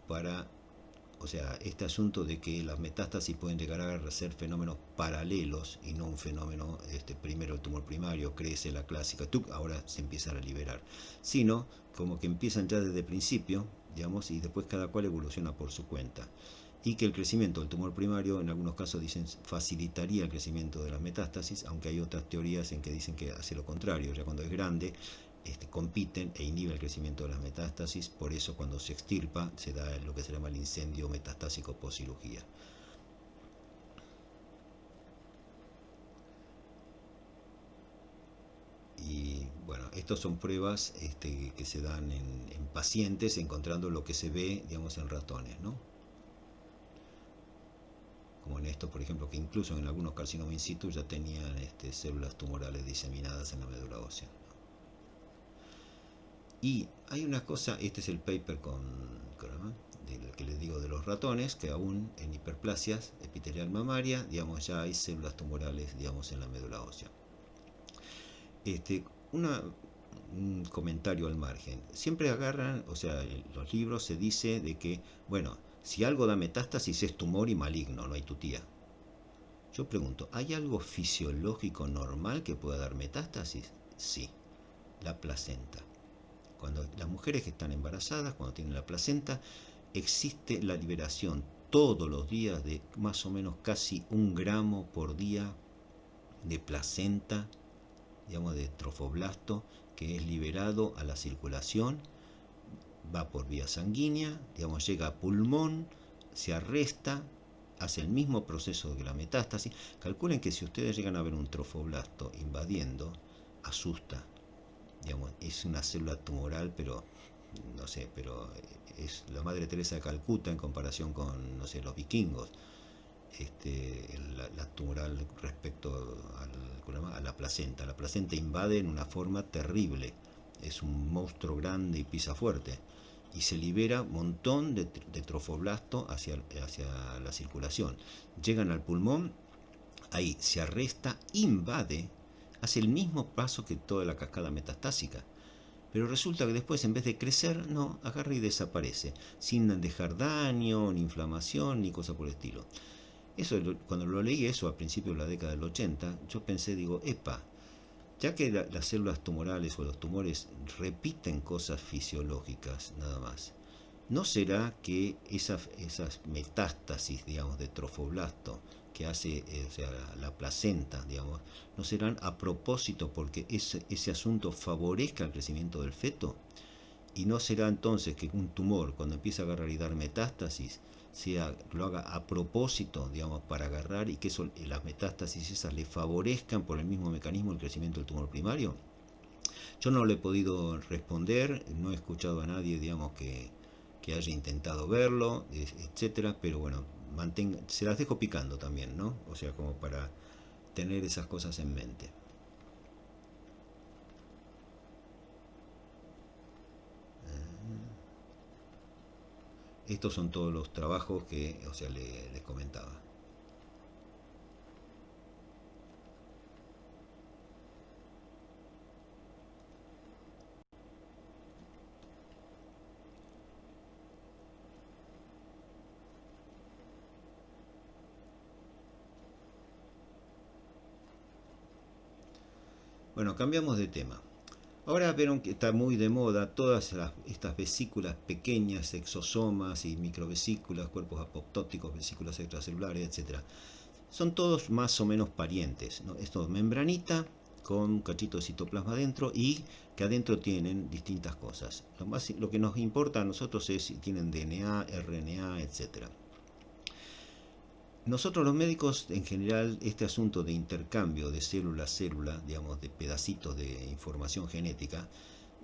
o sea, este asunto de que las metástasis pueden llegar a ser fenómenos paralelos y no un fenómeno, primero el tumor primario crece la clásica, ahora se empiezan a liberar, sino como que empiezan ya desde el principio, digamos, y después cada cual evoluciona por su cuenta. Y que el crecimiento del tumor primario, en algunos casos dicen, facilitaría el crecimiento de las metástasis, aunque hay otras teorías en que dicen que hace lo contrario, ya cuando es grande, compiten e inhibe el crecimiento de las metástasis, por eso cuando se extirpa se da lo que se llama el incendio metastásico post cirugía. Y bueno, estas son pruebas que se dan en pacientes encontrando lo que se ve, digamos, en ratones, ¿no? Como en esto, por ejemplo, que incluso en algunos carcinomas in situ ya tenían células tumorales diseminadas en la médula ósea. Y hay una cosa, este es el paper del que les digo de los ratones, que aún en hiperplasias epitelial mamaria, digamos, ya hay células tumorales, digamos, en la médula ósea. Este, un comentario al margen. Siempre agarran, o sea, en los libros se dice de que, bueno, si algo da metástasis es tumor y maligno, no hay tutía. Yo pregunto, ¿hay algo fisiológico normal que pueda dar metástasis? Sí, la placenta. Cuando las mujeres que están embarazadas, cuando tienen la placenta, existe la liberación todos los días de más o menos casi 1 gramo por día de placenta, digamos, de trofoblasto, que es liberado a la circulación va por vía sanguínea, digamos, llega a pulmón, se arresta, hace el mismo proceso que la metástasis. Calculen que si ustedes llegan a ver un trofoblasto invadiendo, asusta, digamos, es una célula tumoral, pero no sé, pero es la Madre Teresa de Calcuta en comparación con, no sé, los vikingos. La tumoral respecto a la placenta. La placenta invade en una forma terrible. Es un monstruo grande y pisa fuerte. Y se libera un montón de trofoblasto hacia la circulación. Llegan al pulmón, ahí se arresta, invade, hace el mismo paso que toda la cascada metastásica. Pero resulta que después, en vez de crecer, no, agarra y desaparece, sin dejar daño, ni inflamación, ni cosa por el estilo. Eso, cuando lo leí eso a principios de la década del 80, yo pensé, digo, epa, ya que las células tumorales o los tumores repiten cosas fisiológicas nada más, ¿no será que esas metástasis, digamos, de trofoblasto que hace o sea, la placenta, digamos, no serán a propósito porque ese asunto favorezca el crecimiento del feto? Y no será entonces que un tumor, cuando empieza a agarrar y dar metástasis, lo haga a propósito, digamos, para agarrar y que las metástasis esas le favorezcan por el mismo mecanismo el crecimiento del tumor primario? Yo no le he podido responder, no he escuchado a nadie, digamos, que haya intentado verlo, etcétera, pero bueno, se las dejo picando también, ¿no? O sea, como para tener esas cosas en mente. Estos son todos los trabajos que, o sea, les comentaba. Bueno, cambiamos de tema. Ahora vieron que está muy de moda todas estas vesículas pequeñas, exosomas y microvesículas, cuerpos apoptóticos, vesículas extracelulares, etcétera. Son todos más o menos parientes, ¿no? Esto es membranita con un cachito de citoplasma adentro y que adentro tienen distintas cosas. Lo que nos importa a nosotros es si tienen DNA, RNA, etcétera. Nosotros los médicos, en general, este asunto de intercambio de célula a célula, digamos, de pedacitos de información genética,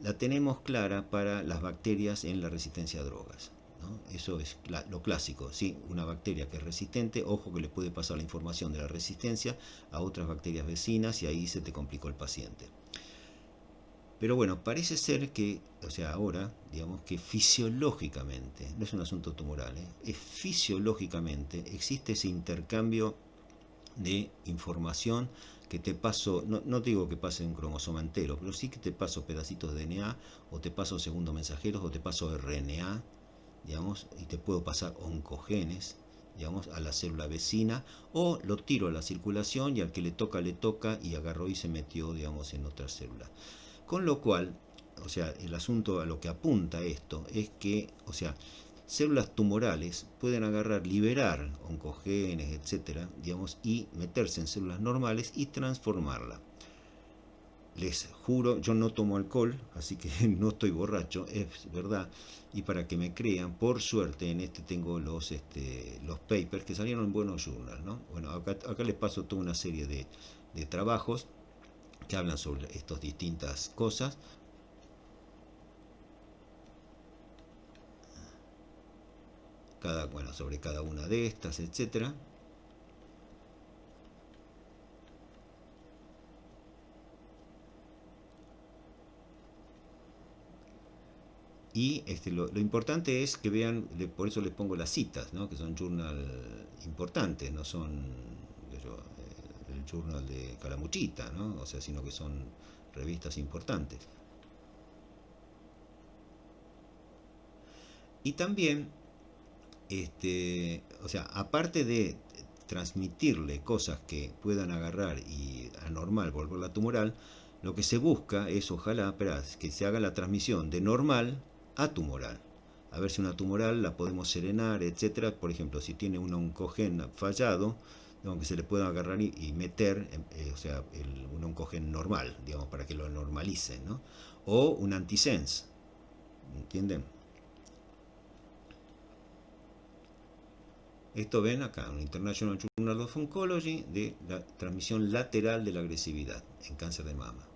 la tenemos clara para las bacterias en la resistencia a drogas, ¿no? Eso es lo clásico, ¿sí? Una bacteria que es resistente, ojo que le puede pasar la información de la resistencia a otras bacterias vecinas y ahí se te complicó el paciente. Pero bueno, parece ser que, o sea, ahora, digamos que fisiológicamente, no es un asunto tumoral, es fisiológicamente, existe ese intercambio de información que te paso, no digo que pase un cromosoma entero, pero sí que te paso pedacitos de DNA, o te paso segundos mensajeros, o te paso RNA, digamos, y te puedo pasar oncogenes, digamos, a la célula vecina, o lo tiro a la circulación y al que le toca y agarró y se metió, digamos, en otra célula. Con lo cual, o sea, el asunto a lo que apunta esto es que, o sea, células tumorales pueden agarrar, liberar oncogenes, etcétera, digamos, y meterse en células normales y transformarla. Les juro, yo no tomo alcohol, así que no estoy borracho, es verdad. Y para que me crean, por suerte en este tengo los papers que salieron en buenos journals, ¿no? Bueno, acá les paso toda una serie de trabajos que hablan sobre estas distintas cosas. Bueno, sobre cada una de estas, etcétera. Y lo importante es que vean, por eso les pongo las citas, ¿no? Que son journal importantes, no son el journal de Calamuchita, ¿no? O sea, sino que son revistas importantes. Y también, o sea, aparte de transmitirle cosas que puedan agarrar y anormal volverla tumoral, lo que se busca es, ojalá, que se haga la transmisión de normal a tumoral. A ver si una tumoral la podemos serenar, etcétera. Por ejemplo, si tiene un oncogen fallado, digamos, que se le pueda agarrar y meter, o sea, un oncogen normal, digamos, para que lo normalice, ¿no? O un antisense, ¿entienden? Esto ven acá, en International Journal of Oncology, de la transmisión lateral de la agresividad en cáncer de mama.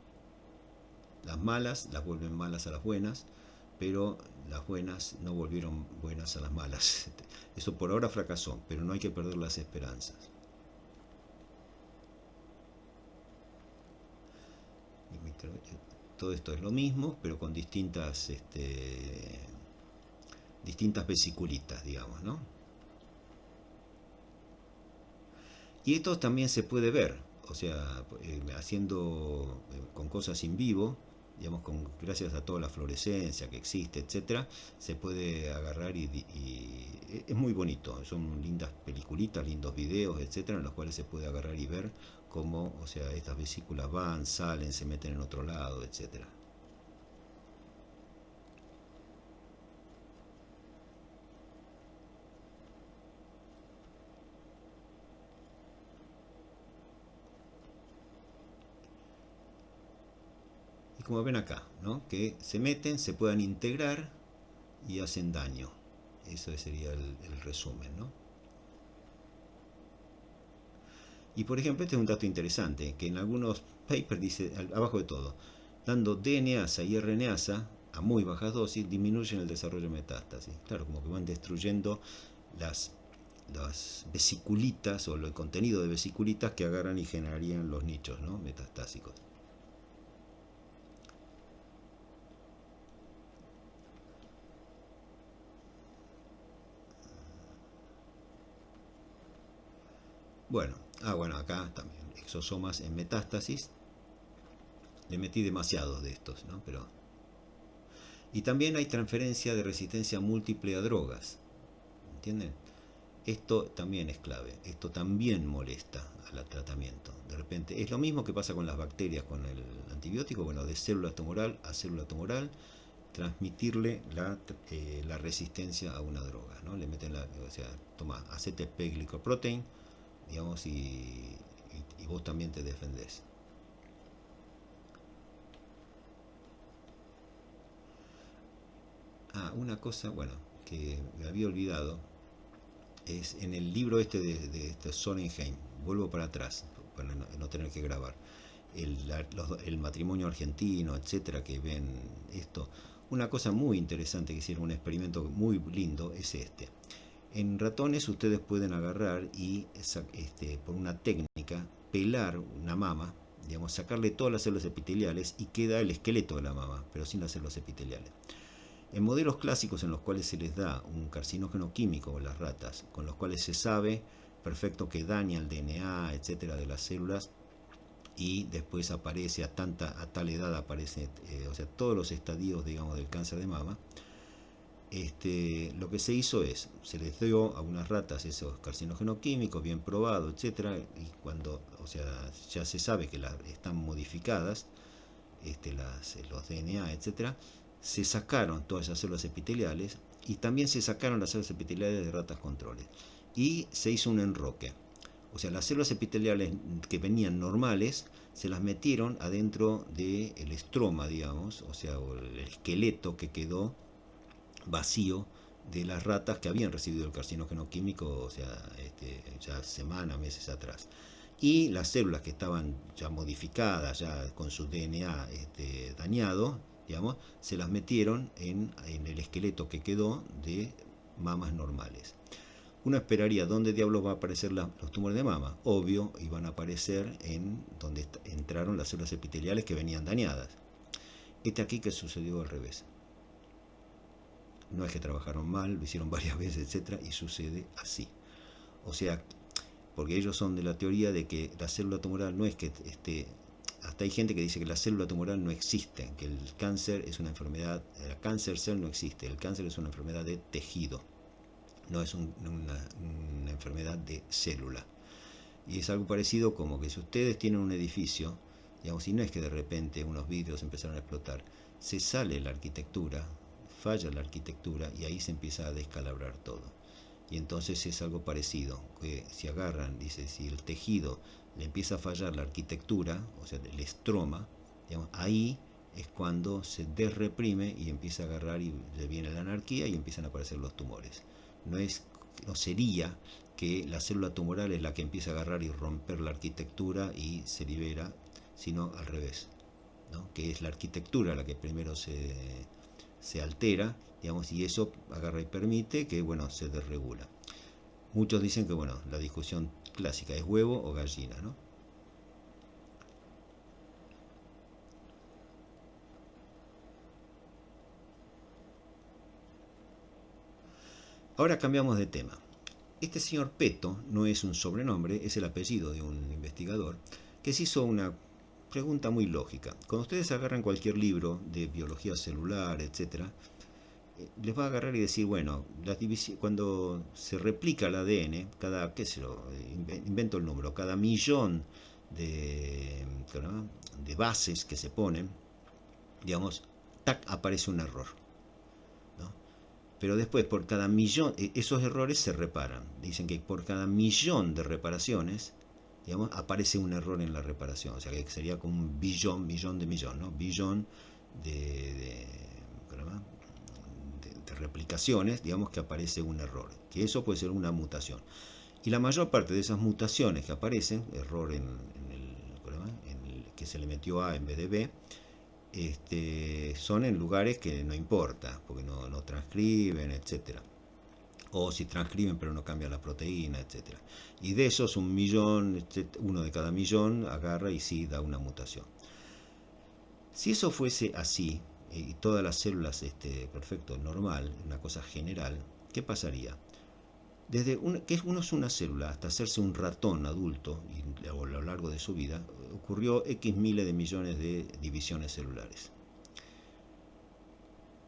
Las malas las vuelven malas a las buenas, pero las buenas no volvieron buenas a las malas. Eso por ahora fracasó, pero no hay que perder las esperanzas. Todo esto es lo mismo, pero con distintas vesiculitas, digamos, ¿no? Y esto también se puede ver, o sea, haciendo con cosas in vivo, digamos, gracias a toda la fluorescencia que existe, etcétera, se puede agarrar y es muy bonito. Son lindas peliculitas, lindos videos, etcétera, en los cuales se puede agarrar y ver cómo, o sea, estas vesículas van, salen, se meten en otro lado, etcétera. Y como ven acá, ¿no? Que se meten, se puedan integrar y hacen daño. Eso sería el resumen, ¿no? Y por ejemplo, este es un dato interesante, que en algunos papers dice, abajo de todo, dando DNasa y RNasa a muy bajas dosis disminuyen el desarrollo de metástasis. Claro, como que van destruyendo las, las vesiculitas o el contenido de vesiculitas que agarran y generarían los nichos, ¿no?, metastásicos. Bueno, bueno, acá también, exosomas en metástasis. Le metí demasiados de estos, ¿no? Pero... Y también hay transferencia de resistencia múltiple a drogas, ¿entienden? Esto también es clave, esto también molesta al tratamiento. De repente, es lo mismo que pasa con las bacterias, con el antibiótico, bueno, de célula tumoral a célula tumoral, transmitirle la resistencia a una droga, ¿no? Le meten o sea, toma ATP glicoprotein, digamos, y vos también te defendés. Una cosa, bueno, que me había olvidado, es en el libro este de Sonnenheim, vuelvo para atrás, para no tener que grabar, el matrimonio argentino, etcétera, que ven esto. Una cosa muy interesante que hicieron, un experimento muy lindo, es este. En ratones ustedes pueden agarrar y por una técnica pelar una mama, digamos, sacarle todas las células epiteliales y queda el esqueleto de la mama, pero sin las células epiteliales. En modelos clásicos en los cuales se les da un carcinógeno químico a las ratas, con los cuales se sabe perfecto que daña el DNA, etcétera, de las células, y después aparece a tal edad aparece, o sea, todos los estadios, digamos, del cáncer de mama. Lo que se hizo es, se les dio a unas ratas esos carcinógenos químicos bien probados, etcétera, y cuando, o sea, ya se sabe que están modificadas, los DNA, etcétera, se sacaron todas esas células epiteliales y también se sacaron las células epiteliales de ratas controles y se hizo un enroque. O sea, las células epiteliales que venían normales se las metieron adentro del estroma, digamos, o sea, el esqueleto que quedó vacío de las ratas que habían recibido el carcinógeno químico, o sea, ya semanas, meses atrás. Y las células que estaban ya modificadas, ya con su DNA dañado, digamos, se las metieron en el esqueleto que quedó de mamas normales. Uno esperaría dónde diablos va a aparecer los tumores de mama. Obvio, iban a aparecer en donde entraron las células epiteliales que venían dañadas. Aquí que sucedió al revés. No es que trabajaron mal, lo hicieron varias veces, etcétera, y sucede así. O sea, porque ellos son de la teoría de que la célula tumoral no es que hasta hay gente que dice que la célula tumoral no existe, que el cáncer es una enfermedad, el cáncer cell no existe, el cáncer es una enfermedad de tejido, no es una enfermedad de célula. Y es algo parecido como que si ustedes tienen un edificio, digamos, y no es que de repente unos vidrios empezaron a explotar, se sale la arquitectura, falla la arquitectura y ahí se empieza a descalabrar todo. Y entonces es algo parecido, que si agarran, dice, si el tejido le empieza a fallar la arquitectura, o sea, el estroma, digamos, ahí es cuando se desreprime y empieza a agarrar y le viene la anarquía y empiezan a aparecer los tumores. No sería que la célula tumoral es la que empieza a agarrar y romper la arquitectura y se libera, sino al revés, ¿no? Que es la arquitectura la que primero se altera, digamos, y eso agarra y permite que, bueno, se desregula. Muchos dicen que, bueno, la discusión clásica es huevo o gallina, ¿no? Ahora cambiamos de tema. Este señor Peto no es un sobrenombre, es el apellido de un investigador que se hizo una pregunta muy lógica. Cuando ustedes agarran cualquier libro de biología celular, etcétera, les va a agarrar y decir, bueno, cuando se replica el ADN, cada, qué sé yo, invento el número, cada millón de, de bases que se ponen, digamos, tac, aparece un error, ¿no? Pero después, por cada millón, esos errores se reparan. Dicen que por cada millón de reparaciones, digamos, aparece un error en la reparación. O sea, que sería como un millón de millón, ¿no? Billón de, de, de replicaciones, digamos que aparece un error. Que eso puede ser una mutación. Y la mayor parte de esas mutaciones que aparecen, error que se le metió A en vez de B, son en lugares que no importa, porque no transcriben, etcétera. O si transcriben pero no cambian la proteína, etcétera. Y de esos un millón, uno de cada millón agarra y sí da una mutación. Si eso fuese así, y todas las células, perfecto, normal, una cosa general, ¿qué pasaría? Desde que uno es una célula hasta hacerse un ratón adulto y a lo largo de su vida, ocurrió X miles de millones de divisiones celulares.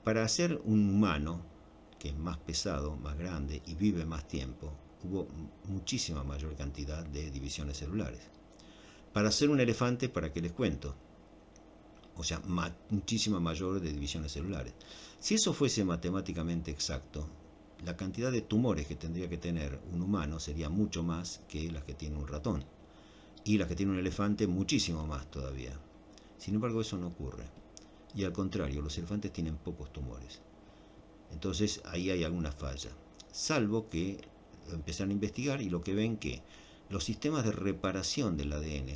Para hacer un humano, que es más pesado, más grande y vive más tiempo, hubo muchísima mayor cantidad de divisiones celulares. Para hacer un elefante, ¿para qué les cuento? O sea, muchísima mayor de divisiones celulares. Si eso fuese matemáticamente exacto, la cantidad de tumores que tendría que tener un humano sería mucho más que las que tiene un ratón. Y las que tiene un elefante muchísimo más todavía. Sin embargo, eso no ocurre. Y al contrario, los elefantes tienen pocos tumores. Entonces ahí hay alguna falla. Salvo que empiezan a investigar y lo que ven que los sistemas de reparación del ADN,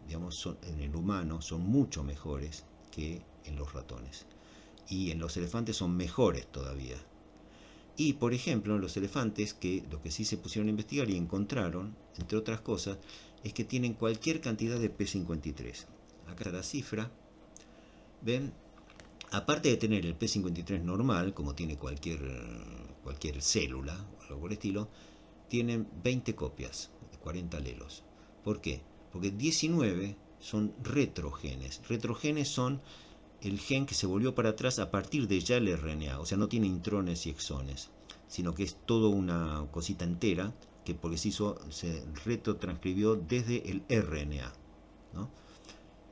digamos, en el humano son mucho mejores que en los ratones. Y en los elefantes son mejores todavía. Y, por ejemplo, en los elefantes, que lo que sí se pusieron a investigar y encontraron, entre otras cosas, es que tienen cualquier cantidad de P53. Acá está la cifra. ¿Ven? Aparte de tener el P53 normal, como tiene cualquier célula o algo por el estilo, tienen 20 copias, 40 alelos. ¿Por qué? Porque 19 son retrogenes. Retrogenes son el gen que se volvió para atrás a partir de ya el RNA, o sea, no tiene intrones y exones, sino que es toda una cosita entera que porque se retrotranscribió desde el RNA, ¿no?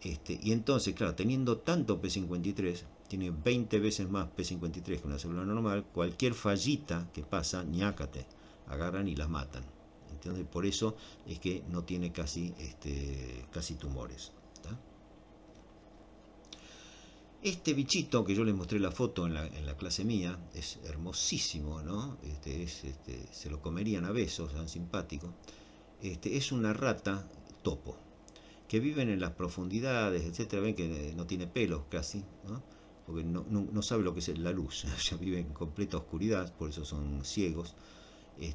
Y entonces, claro, teniendo tanto P53, tiene 20 veces más P53 que una célula normal, cualquier fallita que pasa, ñácate, agarran y las matan. Entonces, por eso es que no tiene casi tumores. ¿Tá? Este bichito que yo les mostré la foto en la clase mía es hermosísimo, ¿no? Se lo comerían a besos, tan simpático. Es una rata topo que viven en las profundidades, etcétera. Ven que no tiene pelos casi, ¿no? Porque no sabe lo que es la luz. Ya viven en completa oscuridad, por eso son ciegos.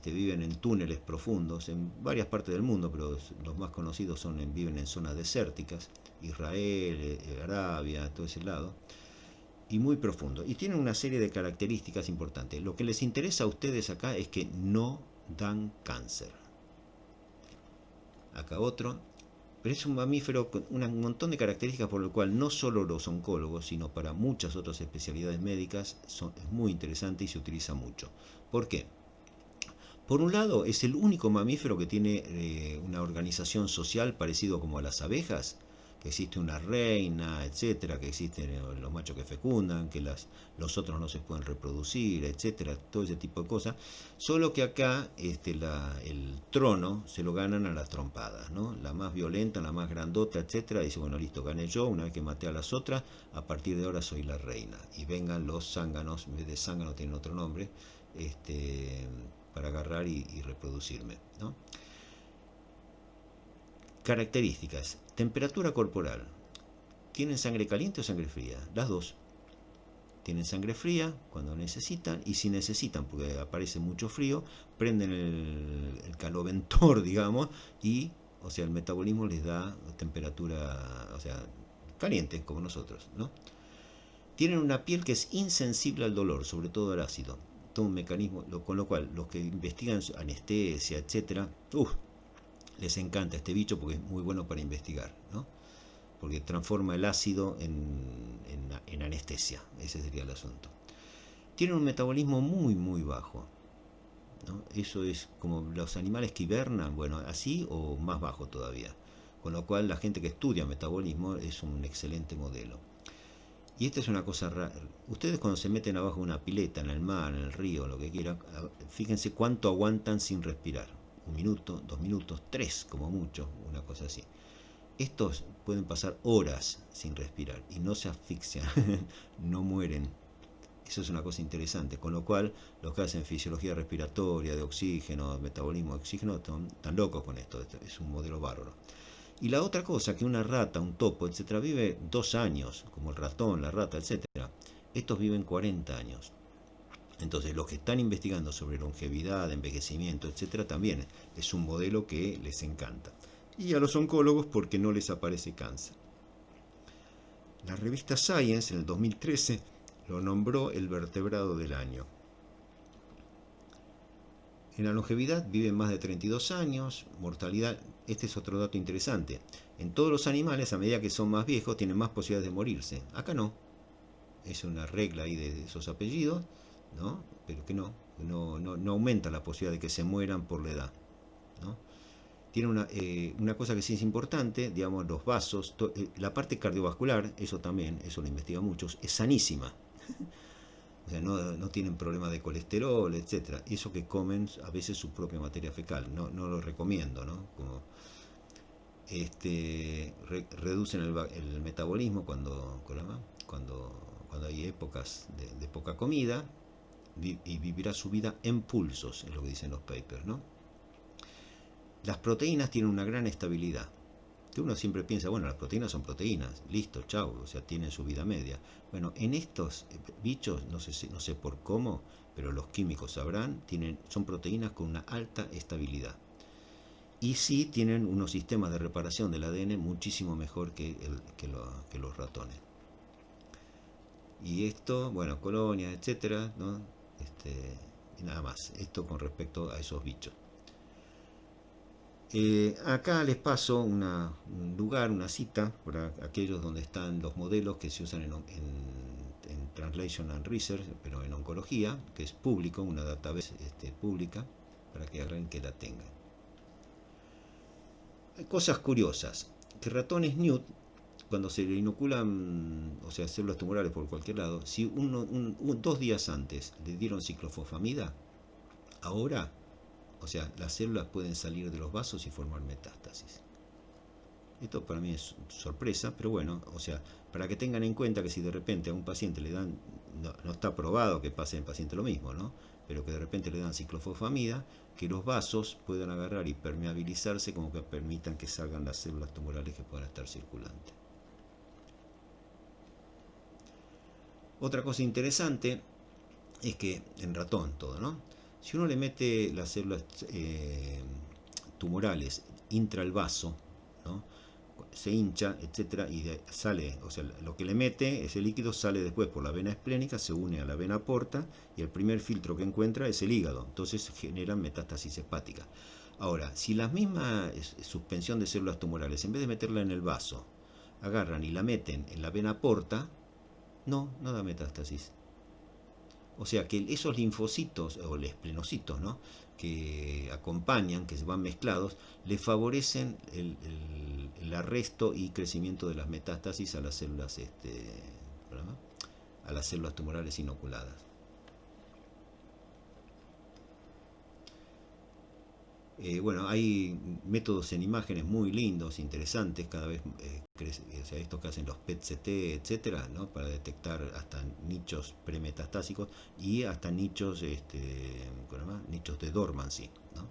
Viven en túneles profundos en varias partes del mundo, pero los más conocidos viven en zonas desérticas, Israel, Arabia, todo ese lado, y muy profundo. Y tienen una serie de características importantes. Lo que les interesa a ustedes acá es que no dan cáncer. Acá otro. Pero es un mamífero con un montón de características por lo cual no solo los oncólogos, sino para muchas otras especialidades médicas es muy interesante y se utiliza mucho. ¿Por qué? Por un lado, es el único mamífero que tiene una organización social parecido como a las abejas, que existe una reina, etcétera, que existen los machos que fecundan, que los otros no se pueden reproducir, etcétera, todo ese tipo de cosas. Solo que acá el trono se lo ganan a las trompadas, ¿no? La más violenta, la más grandota, etcétera, dice, bueno, listo, gané yo, una vez que maté a las otras, a partir de ahora soy la reina. Y vengan los zánganos, en vez de zángano tienen otro nombre, para agarrar y reproducirme, ¿no? Características. Temperatura corporal. ¿Tienen sangre caliente o sangre fría? Las dos. Tienen sangre fría cuando necesitan, y si necesitan, porque aparece mucho frío, prenden el caloventor, digamos, y, o sea, el metabolismo les da temperatura, o sea, caliente, como nosotros, ¿no? Tienen una piel que es insensible al dolor, sobre todo al ácido. Todo un mecanismo, con lo cual los que investigan anestesia, etcétera, les encanta este bicho porque es muy bueno para investigar, ¿no? Porque transforma el ácido en anestesia, ese sería el asunto. Tienen un metabolismo muy muy bajo, ¿no? Eso es como los animales que hibernan, bueno, así o más bajo todavía. Con lo cual la gente que estudia metabolismo es un excelente modelo. Y esta es una cosa rara. Ustedes cuando se meten abajo de una pileta, en el mar, en el río, lo que quieran, fíjense cuánto aguantan sin respirar. 1 minuto, 2 minutos, 3 como mucho, una cosa así. Estos pueden pasar horas sin respirar y no se asfixian, no mueren. Eso es una cosa interesante. Con lo cual, los que hacen fisiología respiratoria, de oxígeno, metabolismo de oxígeno, están locos con esto. Es un modelo bárbaro. Y la otra cosa, que una rata, un topo, etcétera, vive 2 años, como el ratón, la rata, etcétera. Estos viven 40 años. Entonces, los que están investigando sobre longevidad, envejecimiento, etcétera, también es un modelo que les encanta. Y a los oncólogos porque no les aparece cáncer. La revista Science en el 2013 lo nombró el vertebrado del año. En la longevidad viven más de 32 años, mortalidad, este es otro dato interesante. En todos los animales, a medida que son más viejos, tienen más posibilidades de morirse. Acá no. Es una regla ahí de esos apellidos, ¿no? Pero que no aumenta la posibilidad de que se mueran por la edad, ¿no? Tiene una cosa que sí es importante, digamos, los vasos, la parte cardiovascular, eso también, eso lo investiga muchos, es sanísima. O sea, no tienen problemas de colesterol, etcétera. Eso que comen a veces su propia materia fecal, no lo recomiendo, ¿no? Como, reducen el metabolismo cuando hay épocas de poca comida, y vivirá su vida en pulsos, es lo que dicen los papers, ¿no? Las proteínas tienen una gran estabilidad. Que uno siempre piensa, bueno, las proteínas son proteínas, listo, chau, o sea, tienen su vida media. Bueno, en estos bichos, no sé por cómo, pero los químicos sabrán, son proteínas con una alta estabilidad. Y sí tienen unos sistemas de reparación del ADN muchísimo mejor que los ratones. Y esto, bueno, colonias, etcétera, ¿no? Y nada más. Esto con respecto a esos bichos. Acá les paso un lugar, una cita, para aquellos donde están los modelos que se usan en Translation and Research, pero en oncología, que es público, una database pública, para que agarren que la tengan. Hay cosas curiosas, que ratones Newt, cuando se le inoculan, o sea, células tumorales por cualquier lado, si 2 días antes le dieron ciclofosfamida, ahora, o sea, las células pueden salir de los vasos y formar metástasis. Esto para mí es sorpresa, pero bueno, o sea, para que tengan en cuenta que si de repente a un paciente le dan, no está probado que pase en el paciente lo mismo, ¿no? Pero que de repente le dan ciclofosfamida, que los vasos puedan agarrar y permeabilizarse como que permitan que salgan las células tumorales que puedan estar circulantes. Otra cosa interesante es que en ratón todo, ¿no? Si uno le mete las células tumorales intra el vaso, ¿no? Se hincha, etcétera, y sale, o sea, lo que le mete, ese líquido sale después por la vena esplénica, se une a la vena porta, y el primer filtro que encuentra es el hígado, entonces generan metástasis hepática. Ahora, si la misma suspensión de células tumorales, en vez de meterla en el vaso, agarran y la meten en la vena porta, no da metástasis. O sea que esos linfocitos o los esplenocitos, ¿no?, que acompañan, que se van mezclados, le favorecen el arresto y crecimiento de las metástasis a las células, a las células tumorales inoculadas. Bueno, hay métodos en imágenes muy lindos, interesantes, cada vez o sea, estos que hacen los PET-CT, etcétera, ¿no? Para detectar hasta nichos premetastásicos y hasta nichos, ¿cómo se llama? Nichos de dormancy, ¿no?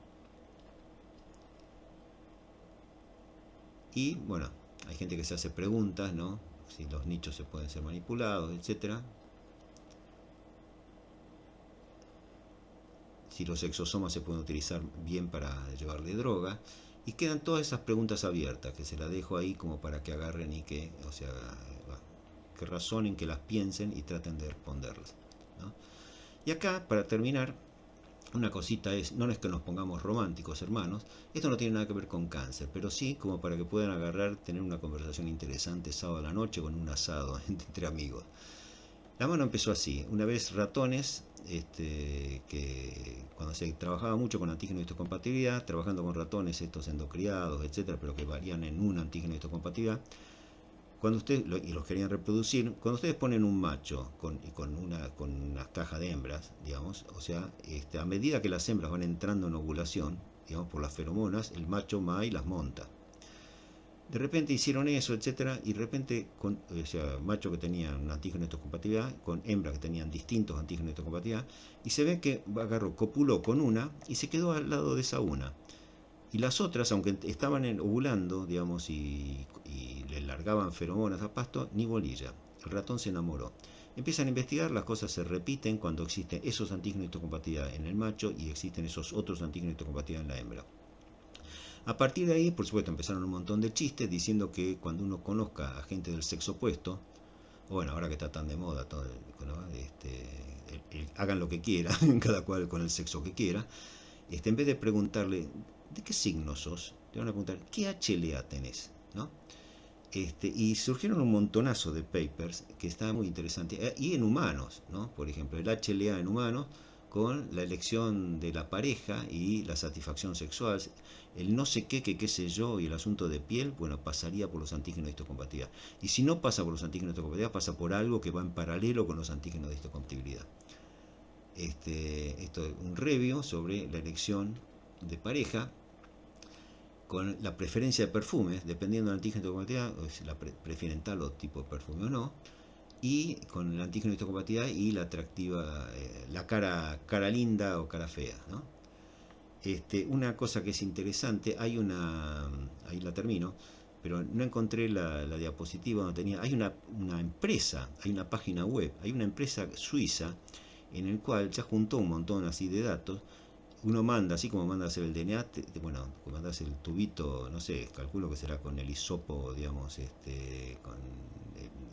Y bueno, hay gente que se hace preguntas, ¿no? Si los nichos se pueden ser manipulados, etcétera. Si los exosomas se pueden utilizar bien para llevarle droga. Y quedan todas esas preguntas abiertas, que se las dejo ahí como para que agarren y que, o sea, que razonen, que las piensen y traten de responderlas, ¿no? Y acá, para terminar, una cosita es, no es que nos pongamos románticos, hermanos, esto no tiene nada que ver con cáncer, pero sí como para que puedan agarrar, tener una conversación interesante sábado a la noche con un asado entre amigos. La mano empezó así. Una vez ratones, que cuando se trabajaba mucho con antígeno de histocompatibilidad, trabajando con ratones estos endocriados, etcétera, pero que varían en un antígeno de histocompatibilidad, cuando ustedes y los querían reproducir, cuando ustedes ponen un macho con una caja de hembras, digamos, o sea, a medida que las hembras van entrando en ovulación, digamos, por las feromonas, el macho va y las monta. De repente hicieron eso, etcétera, y de repente, o sea, macho que tenían un antígeno de histocompatibilidad, con hembra que tenían distintos antígenos de histocompatibilidad, y se ve que agarró, copuló con una y se quedó al lado de esa una. Y las otras, aunque estaban ovulando, digamos, y le largaban feromonas a pasto, ni bolilla. El ratón se enamoró. Empiezan a investigar, las cosas se repiten cuando existen esos antígenos de histocompatibilidad en el macho y existen esos otros antígenos de histocompatibilidad en la hembra. A partir de ahí, por supuesto, empezaron un montón de chistes diciendo que cuando uno conozca a gente del sexo opuesto, o bueno, ahora que está tan de moda, todo, ¿no? Hagan lo que quieran, cada cual con el sexo que quiera, en vez de preguntarle, ¿de qué signo sos? Te van a preguntar, ¿qué HLA tenés? ¿No? Y surgieron un montonazo de papers que estaban muy interesantes, y en humanos, ¿no? Por ejemplo, el HLA en humanos con la elección de la pareja y la satisfacción sexual, el no sé qué, que qué sé yo, y el asunto de piel, bueno, pasaría por los antígenos de histocompatibilidad. Y si no pasa por los antígenos de histocompatibilidad, pasa por algo que va en paralelo con los antígenos de histocompatibilidad. Esto es un review sobre la elección de pareja con la preferencia de perfumes, dependiendo del antígeno de histocompatibilidad, si la prefieren tal o tipo de perfume o no, y con el antígeno de histocompatibilidad y la atractiva, la cara linda o cara fea, ¿no? Una cosa que es interesante, ahí la termino, pero no encontré la diapositiva donde tenía, hay una empresa, hay una página web, hay una empresa suiza en el cual ya juntó un montón así de datos. Uno manda, así como manda a hacer el DNA, bueno, como mandas el tubito, no sé, calculo que será con el hisopo, digamos, con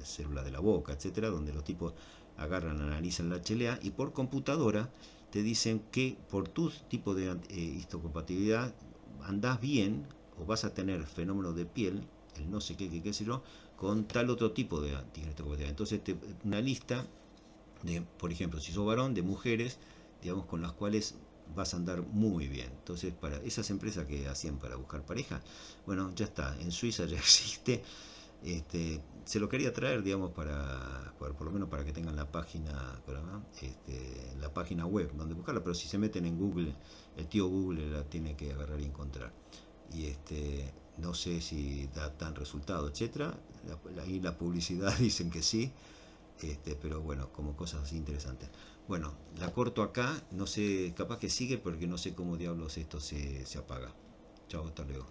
célula de la boca, etcétera, donde los tipos agarran, analizan la HLA y por computadora te dicen que por tu tipo de histocompatibilidad andás bien o vas a tener fenómenos de piel, el no sé qué, qué sé yo, con tal otro tipo de antígeno histocompatibilidad. Entonces, una lista de, por ejemplo, si sos varón, de mujeres, digamos, con las cuales vas a andar muy bien. Entonces, para esas empresas que hacían para buscar pareja, bueno, ya está, en Suiza ya existe. Se lo quería traer, digamos, por lo menos para que tengan la página, la página web donde buscarla, pero si se meten en Google, el tío Google la tiene que agarrar y encontrar. Y no sé si da tan resultado, etcétera. Ahí la publicidad dicen que sí, pero bueno, como cosas así interesantes. Bueno, la corto acá, no sé, capaz que sigue porque no sé cómo diablos esto se apaga. Chao, hasta luego.